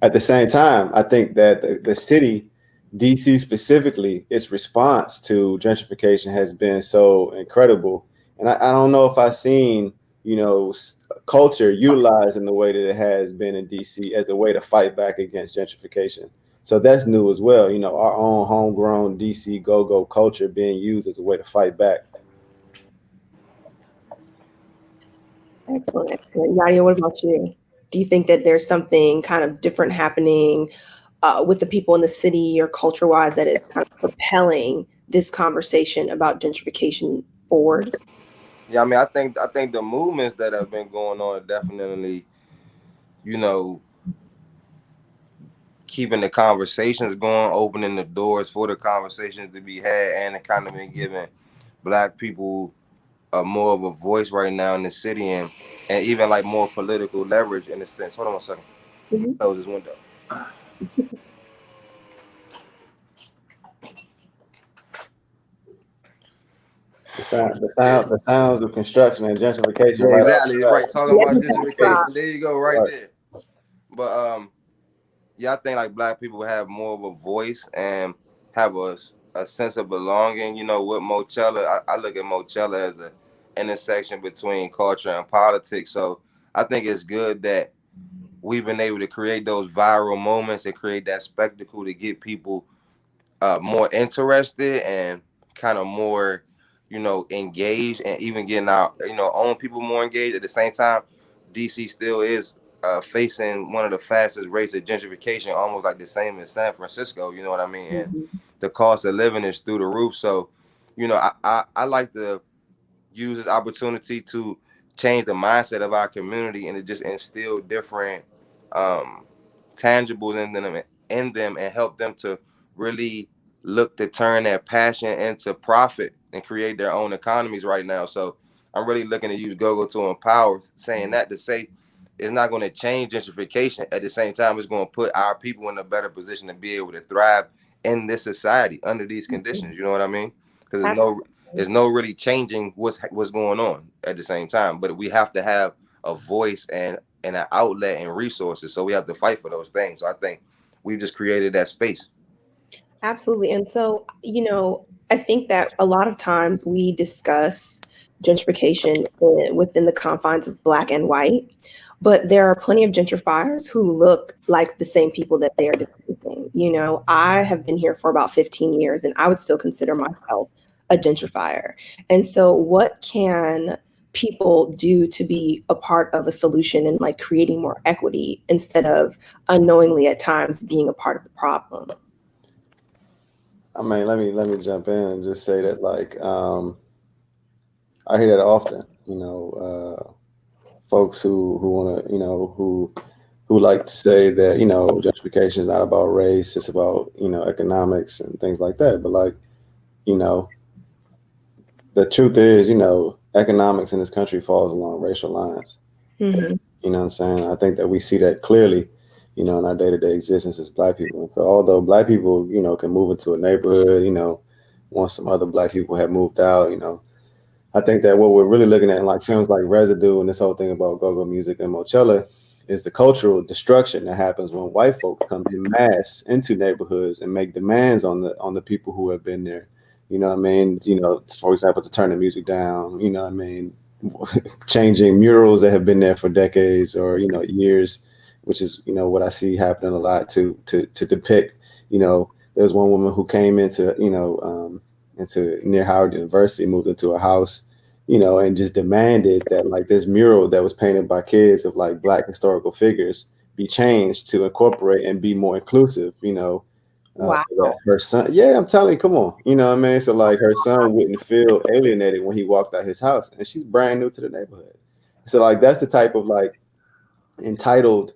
at the same time, I think that the city, DC specifically, its response to gentrification has been so incredible. And I don't know if I've seen, culture utilized in the way that it has been in DC as a way to fight back against gentrification. So that's new as well. Our own homegrown DC go-go culture being used as a way to fight back. Excellent. Yadia, what about you? Do you think that there's something kind of different happening with the people in the city or culture-wise that is kind of propelling this conversation about gentrification forward? Yeah, I mean, I think the movements that have been going on definitely, keeping the conversations going, opening the doors for the conversations to be had, and it kind of been giving Black people more of a voice right now in the city, and even more political leverage in a sense. Hold on 1 second. Mm-hmm. Close this window. the sounds of construction and gentrification. Yeah, Right exactly. Right. Talking Let about me stop. gentrification. There you go, right there. But yeah, I think like Black people have more of a voice and have a sense of belonging. You know, with Mochella, I look at Mochella as a intersection between culture and politics. So I think it's good that we've been able to create those viral moments and create that spectacle to get people more interested and kind of more, engaged, and even getting our, own people more engaged. At the same time, DC still is facing one of the fastest rates of gentrification, almost like the same as San Francisco. You know what I mean? And the cost of living is through the roof. So, I like to use this opportunity to change the mindset of our community and to just instill different tangibles in them and help them to really look to turn that passion into profit and create their own economies right now. So I'm really looking to use GoGo to empower, saying that to say it's not going to change gentrification. At the same time, it's going to put our people in a better position to be able to thrive in this society under these conditions. You know what I mean? Because there's no really changing what's going on at the same time. But we have to have a voice and an outlet and resources. So we have to fight for those things. So I think we just created that space. Absolutely. And so, I think that a lot of times we discuss gentrification within the confines of Black and white, but there are plenty of gentrifiers who look like the same people that they are displacing. I have been here for about 15 years and I would still consider myself a gentrifier. And so what can people do to be a part of a solution and like creating more equity instead of unknowingly at times being a part of the problem? I mean, let me jump in and just say that, like, I hear that often. Folks who want to, who like to say that gentrification is not about race, it's about economics and things like that. But like, the truth is, economics in this country falls along racial lines. Mm-hmm. You know what I'm saying? I think that we see that clearly, in our day-to-day existence as Black people. So although Black people, can move into a neighborhood, once some other Black people have moved out, I think that what we're really looking at in like films like Residue and this whole thing about go-go music and Mochella is the cultural destruction that happens when white folks come in mass into neighborhoods and make demands on the people who have been there. You know what I mean? For example, to turn the music down, changing murals that have been there for decades or, years, which is, what I see happening a lot to depict, there's one woman who came into near Howard University, moved into a house, and just demanded that like this mural that was painted by kids of like Black historical figures be changed to incorporate and be more inclusive, Wow. Her son, yeah, I'm telling you, come on, you know what I mean? So like her son wouldn't feel alienated when he walked out his house, and she's brand new to the neighborhood. So like that's the type of like entitled,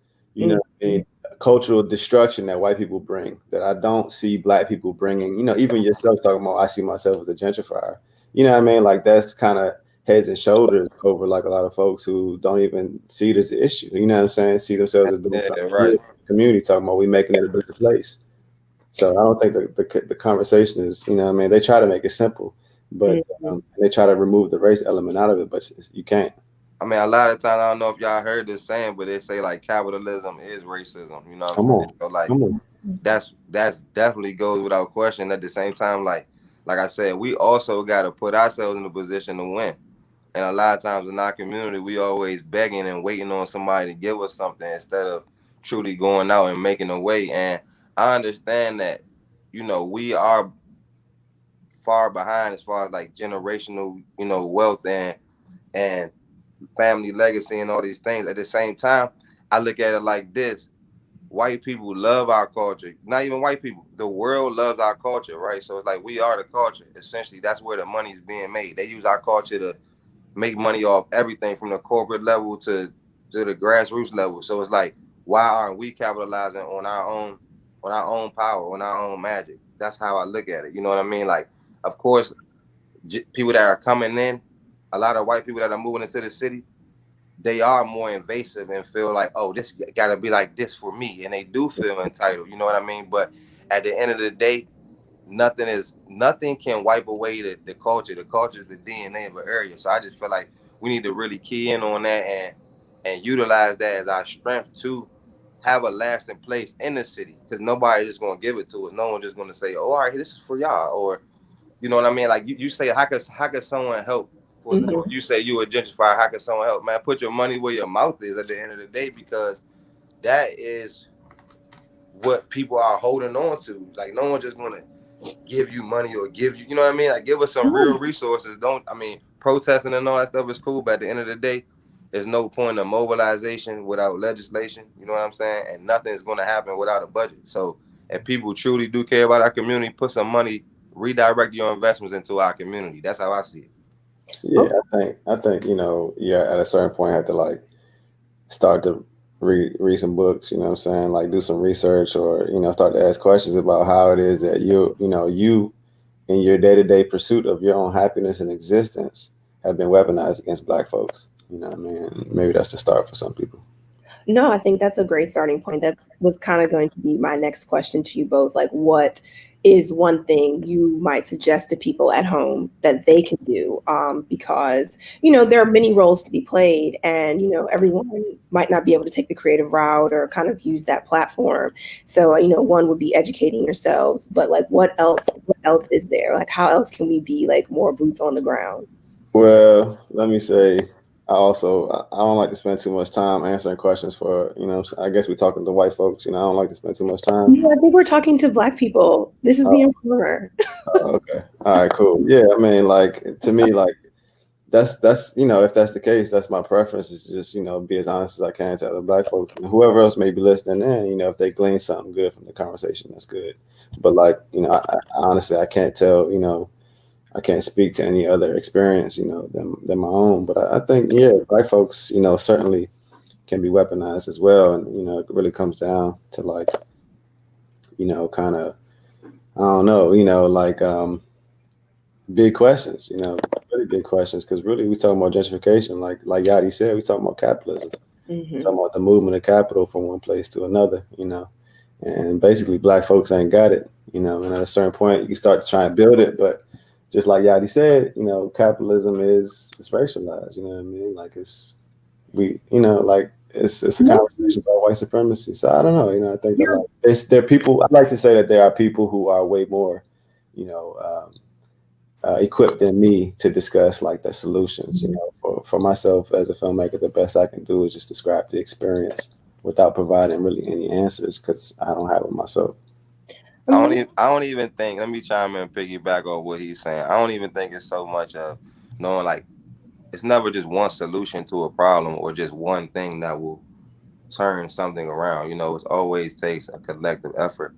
cultural destruction that white people bring that I don't see Black people bringing. Even yourself talking about, I see myself as a gentrifier. You know what I mean? Like that's kind of heads and shoulders over like a lot of folks who don't even see it as an issue. You know what I'm saying? See themselves as doing something right. In the community, talking about we making it a better place. So I don't think the conversation is, they try to make it simple, but they try to remove the race element out of it, but you can't. I mean, a lot of times, I don't know if y'all heard this saying, but they say like capitalism is racism. Come on. So like that's definitely goes without question. At the same time, like I said, we also got to put ourselves in a position to win. And a lot of times in our community, we always begging and waiting on somebody to give us something instead of truly going out and making a way. And I understand that, we are far behind as far as like generational, wealth and family legacy and all these things. At the same time, I look at it like this: white people love our culture. Not even white people, the world loves our culture, right? So it's like we are the culture. Essentially, that's where the money's being made. They use our culture to make money off everything from the corporate level to the grassroots level. So it's like, why aren't we capitalizing on our own power, on our own magic? That's how I look at it. You know what I mean? Like, of course, people that are coming in, a lot of white people that are moving into the city, they are more invasive and feel like, oh, this gotta be like this for me. And they do feel entitled, you know what I mean? But at the end of the day, nothing can wipe away the culture. The culture is the DNA of an area. So I just feel like we need to really key in on that and utilize that as our strength to have a lasting place in the city, because nobody's just gonna give it to us. No one's just gonna say, "Oh, all right, this is for y'all," or you know what I mean? Like you say, how could someone help? For example, you say you a gentrifier, how can someone help? Man, put your money where your mouth is at the end of the day, because that is what people are holding on to. Like no one just gonna give you money or give you, you know what I mean? Like give us some real resources. Protesting and all that stuff is cool, but at the end of the day, there's no point of mobilization without legislation. You know what I'm saying? And nothing's gonna happen without a budget. So if people truly do care about our community, put some money, redirect your investments into our community. That's how I see it. Yeah, I think at a certain point, I have to like start to read some books. You know what I'm saying? Like do some research, or start to ask questions about how it is that you in your day-to-day pursuit of your own happiness and existence have been weaponized against Black folks. You know what I mean? Maybe that's the start for some people. No, I think that's a great starting point. That was kind of going to be my next question to you both. Like, what is one thing you might suggest to people at home that they can do? Because, there are many roles to be played, and, everyone might not be able to take the creative route or kind of use that platform. So, one would be educating yourselves, but like, what else is there? Like, how else can we be like more boots on the ground? Well, let me say, I don't like to spend too much time answering questions for, I guess we're talking to white folks, I don't like to spend too much time. Yeah, I think we're talking to Black people. This is the Informer. Okay. All right, cool. Yeah. I mean, like, to me, like, that's, if that's the case, that's my preference, is just, be as honest as I can to other Black folks, and whoever else may be listening in, if they glean something good from the conversation, that's good. But like, I honestly, I can't tell, I can't speak to any other experience, than my own. But I think, Black folks, certainly can be weaponized as well. And, it really comes down to like, kind of, I don't know, like big questions, really big questions. Because really, we talking about gentrification, like Yadi said, we talking about capitalism. We're talking about the movement of capital from one place to another, and basically Black folks ain't got it, and at a certain point, you start to try and build it, but just like Yadi said, capitalism is racialized. You know what I mean? Like it's a conversation about white supremacy. So I don't know. I think that like, there are people. I'd like to say that there are people who are way more, equipped than me to discuss like the solutions. For myself as a filmmaker, the best I can do is just describe the experience without providing really any answers, because I don't have it myself. I don't even think, let me chime in and piggyback on what he's saying. I don't even think it's so much of knowing, like, it's never just one solution to a problem or just one thing that will turn something around. It always takes a collective effort.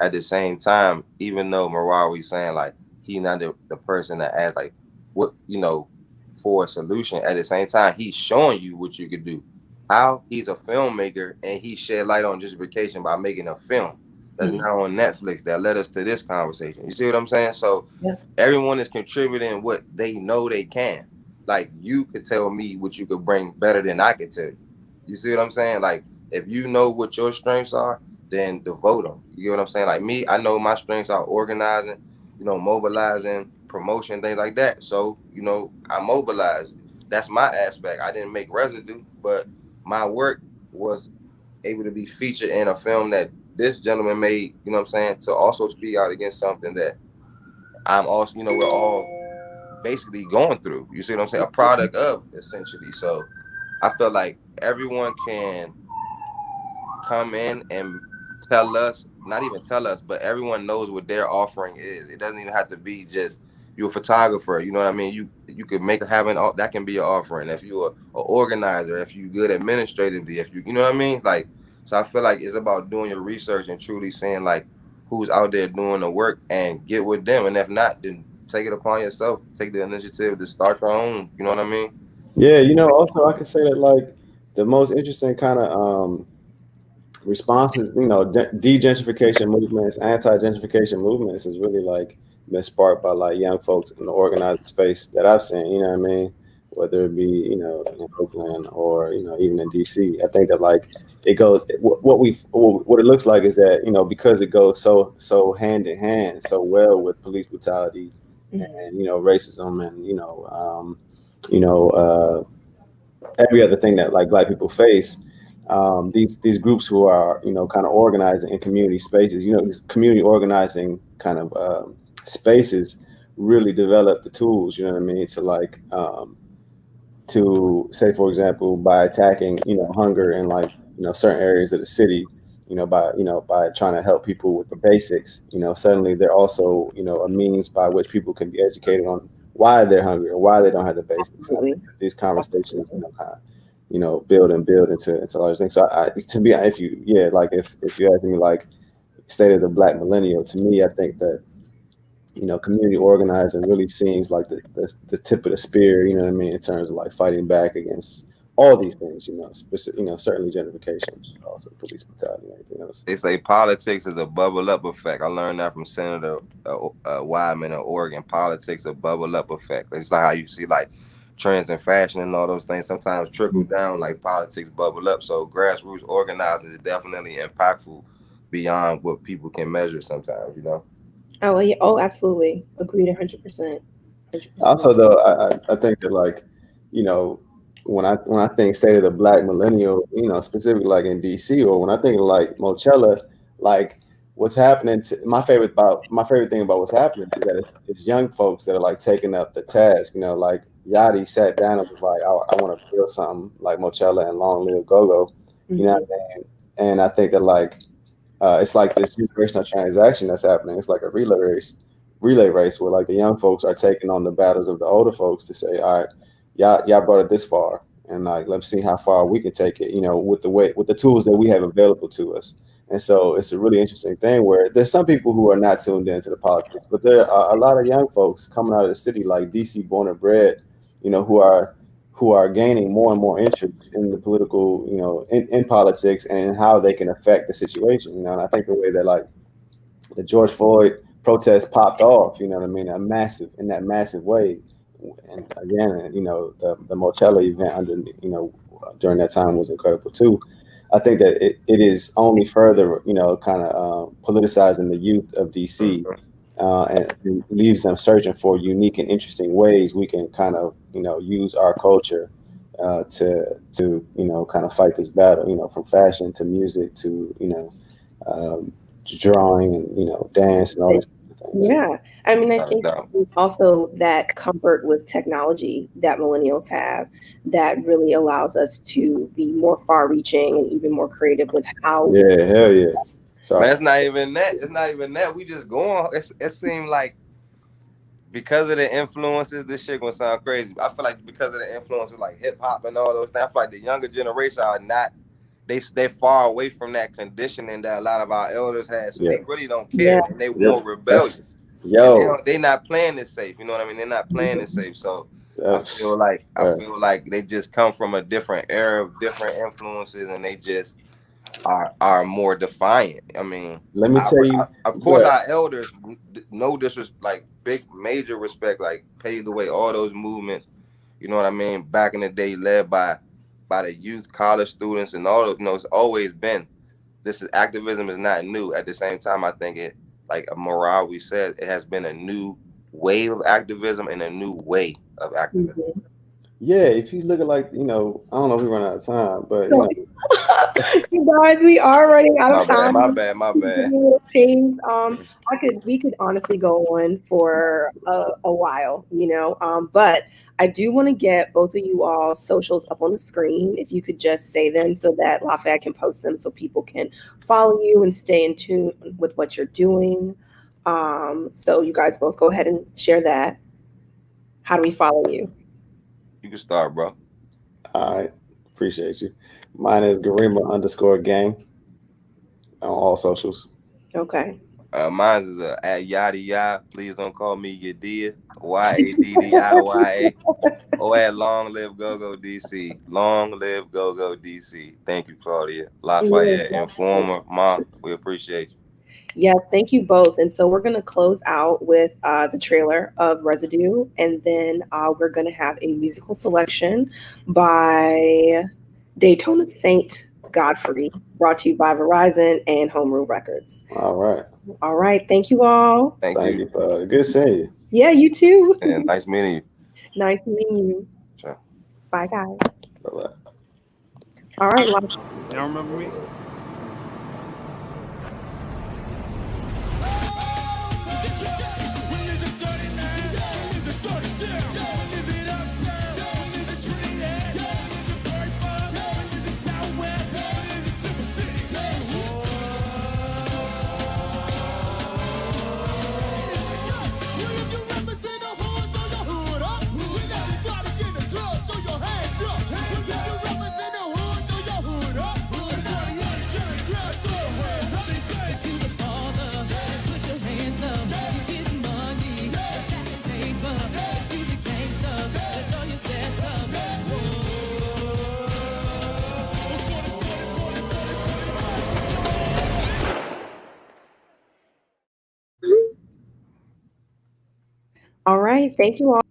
At the same time, even though Marawi saying like he's not the person that asks like what, for a solution, at the same time, he's showing you what you could do. How? He's a filmmaker, and he shed light on gentrification by making a film that's now on Netflix that led us to this conversation. You see what I'm saying? So everyone is contributing what they know they can. Like, you could tell me what you could bring better than I could tell you. You see what I'm saying? Like, if you know what your strengths are, then devote them. You get what I'm saying? Like me, I know my strengths are organizing, mobilizing, promotion, things like that. So, I mobilized. That's my aspect. I didn't make residue, but my work was able to be featured in a film that this gentleman made, to also speak out against something that I'm also, we're all basically going through. You see what I'm saying? A product of, essentially. So I feel like everyone can come in and tell us, not even tell us, but everyone knows what their offering is. It doesn't even have to be just you're a photographer. You know what I mean? You could that can be your offering. If you're an organizer, if you're good administratively, if you know what I mean? Like, so I feel like it's about doing your research and truly seeing like who's out there doing the work and get with them. And if not, then take it upon yourself. Take the initiative to start your own. You know what I mean? Yeah. Also I could say that like the most interesting kind of responses, de-gentrification movements, anti-gentrification movements is really like been sparked by like young folks in the organized space that I've seen. You know what I mean? whether it be, in Oakland or, even in DC. I think that like it goes, what it looks like is that, because it goes so hand in hand so well with police brutality and, racism and, every other thing that like Black people face, these groups who are, kind of organizing in community spaces, these community organizing kind of spaces really develop the tools, you know what I mean, to like, to say, for example, by attacking, hunger in like, certain areas of the city, by trying to help people with the basics, suddenly they're also, a means by which people can be educated on why they're hungry or why they don't have the basics. Absolutely. These conversations, kind of, build into large things. So to be, if you ask me like state of the Black millennial, to me, I think that, community organizing really seems like the tip of the spear, you know what I mean, in terms of like fighting back against all these things, certainly gentrification, also police brutality and everything else. They say politics is a bubble up effect. I learned that from Senator Wyman of Oregon. Politics a bubble up effect. It's like how you see like trends in fashion and all those things sometimes trickle down, like politics bubble up. So grassroots organizing is definitely impactful beyond what people can measure sometimes, Oh, yeah. Oh, absolutely. Agreed 100%. Also, though, I think that like, when I think state of the Black millennial, specifically like in DC, or when I think of like Mochella, like what's happening to my favorite thing about what's happening is that it's young folks that are like taking up the task, like Yachty sat down and was like, I want to build something like Mochella and Long Live Go-Go, you know what I mean? And I think that like, it's like this generational transaction that's happening. It's like a relay race where like the young folks are taking on the battles of the older folks to say, all right, y'all brought it this far, and like let's see how far we can take it, with the tools that we have available to us. And so it's a really interesting thing where there's some people who are not tuned into the politics, but there are a lot of young folks coming out of the city, like DC born and bred, who are gaining more and more interest in the political, in politics and how they can affect the situation. And I think the way that like the George Floyd protest popped off, in that massive way. And again, the Mochella event during that time was incredible too. I think that it is only further, kind of politicizing the youth of DC. And leaves them searching for unique and interesting ways we can kind of, use our culture to kind of fight this battle, from fashion to music to, drawing and, dance and all this. Yeah. I mean, I think also that comfort with technology that millennials have that really allows us to be more far reaching and even more creative with how. Yeah, hell yeah. Sorry. Man, it's not even that. We just go on. It seemed like because of the influences, this shit gonna sound crazy. I feel like because of the influences like hip hop and all those things, I feel like the younger generation are not. They're far away from that conditioning that a lot of our elders had, so they really don't care, and they more rebellious. They're not playing it safe. You know what I mean? They're not playing it safe. So I feel like they just come from a different era of different influences, and they just are more defiant. I mean, let me tell you. Of course, our elders, no disrespect, like big major respect, like paved the way all those movements. You know what I mean? Back in the day, led by the youth, college students, and all. It's always been. Activism is not new. At the same time, I think it, like Marawi said, it has been a new wave of activism and a new way of activism. Yeah, if you look at like, I don't know if we run out of time, but you guys, we are running out of time. My bad. We could honestly go on for a while, but I do want to get both of you all socials up on the screen. If you could just say them so that Lafayette can post them so people can follow you and stay in tune with what you're doing. So you guys both go ahead and share that. How do we follow you? You can start, bro. All right. Appreciate you. Mine is Garima_gang on all socials. Okay. Mine is at Yaddy. Please don't call me Yadia. YADDIYA. Or at Long Live Go-Go DC. Long Live Go-Go DC. Thank you, Claudia. Lafayette, Informer, Ma, we appreciate you. Yes, thank you both. And so we're going to close out with the trailer of Residue, and then we're going to have a musical selection by Daytona Saint Godfrey, brought to you by Verizon and Home Rule Records. All right. All right. Thank you all. Thank you. Good seeing you. Yeah, you too. And nice meeting you. Nice meeting you. Sure. Bye, guys. Bye-bye. All right. Y'all remember me? All right. Thank you all.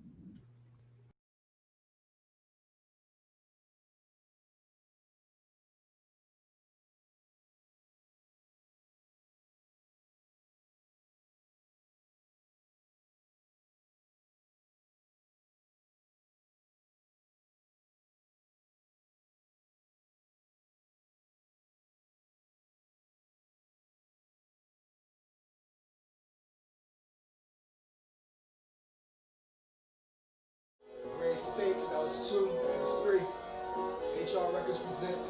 Great States, that was 2, that was 3. HR Records presents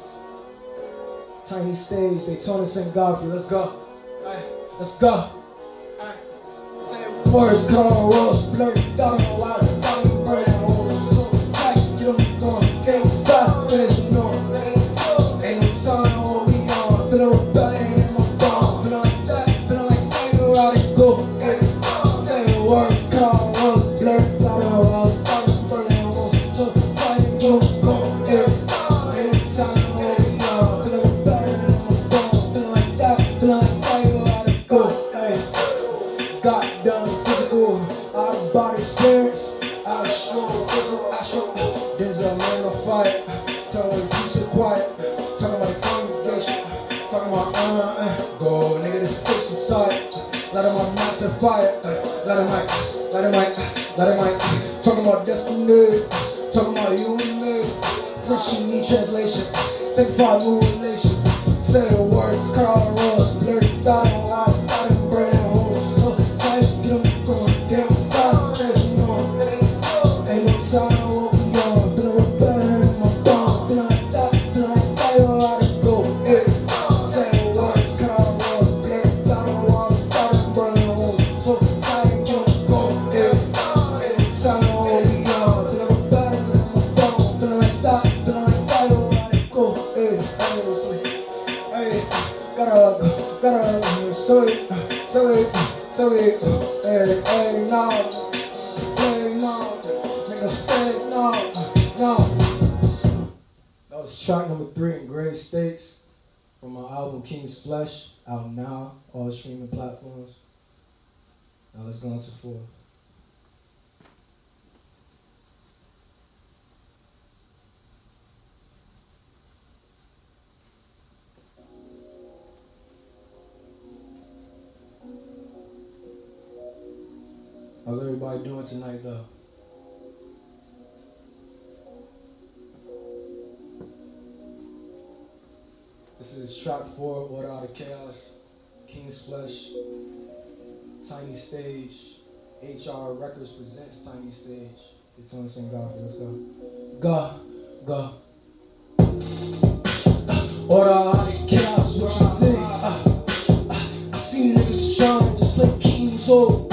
Tiny Stage, Daytona St. Godfrey, let's go. Alright, let's go. Alright, words come on, rolls, blurry, down on wild, down on burn, hold tight, get them going, get fast, finish the norm. Ain't no time on what we on, feeling rebellion in my bone, feeling like that, feeling like ain't no how to go. Say words come on, rolls, blurry, down on wild. Fire, talking about destiny, talking about you and me. French you need translation, sanctified new relations. Say the words, Carl Rose, blurry dot on out, dot and brain holes. So tight, get them going, get them fast, as you know. Ain't no time what we on, feeling rebellion in my bone, feeling like that, I know how to go. Say the words, Carl Rose, blurry dot on out, dot and brain holes. So tight, get them going, ain't no time what we on, feeling rebellion in my bone, feeling like that, I know how to go. Hey, gotta, so it, hey, now, make a stand, no. That was track number 3 in Grave States from my album King's Flesh, out now, all streaming platforms. Now let's go on to 4. How's everybody doing tonight, though? This is track 4, Order Out of Chaos, King's Flesh, Tiny Stage, HR Records presents Tiny Stage. It's on St. Godfrey, let's go. Go. Order Out of Chaos, what you say? I see niggas trying just play King's old.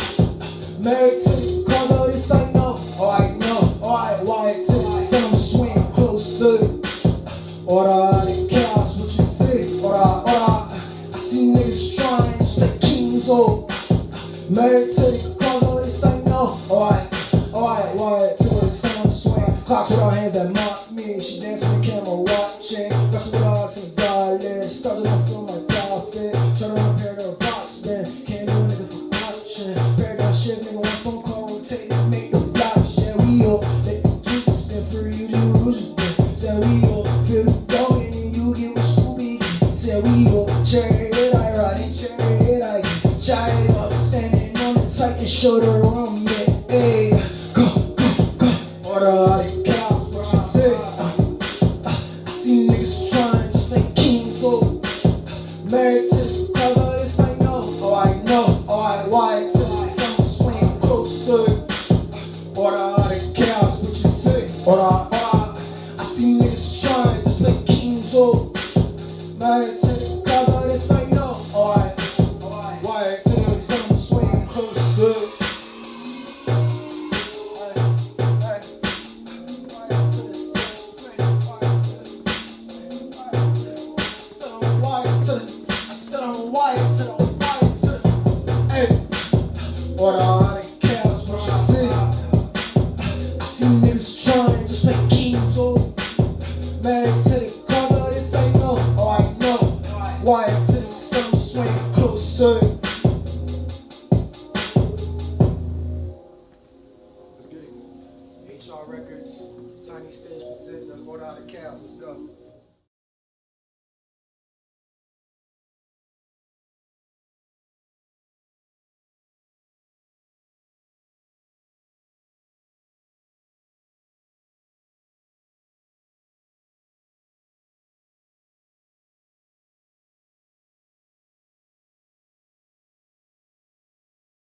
Married to the cause of this I know. Oh, I know. Alright, why to the sun swing closer. Order out of chaos, what you say? Order. I see niggas trying just like kings old. Married to the cause of this I know. Alright, why to the sun swing. Clocks with our hands that mock me. She dance on the camera watching. Got some dogs in the garden. from me. Hey, go, order all the cows, what you say? I see niggas trying just like kings, oh. Married to the cause of this I know, oh I know, oh I why till the sun swing closer. Order all the cows, what you say? Order, I see niggas trying just like kings, oh. Married to the cause of this I know, oh I why till the sun swing closer. Order all the cows, what you say? I see niggas trying just like kings, oh. Married to the cause of this I know, oh I know. Why till the sun swing closer. Let's get it. HR Records, Tiny Stage presents. Let's order all the cows. Let's go.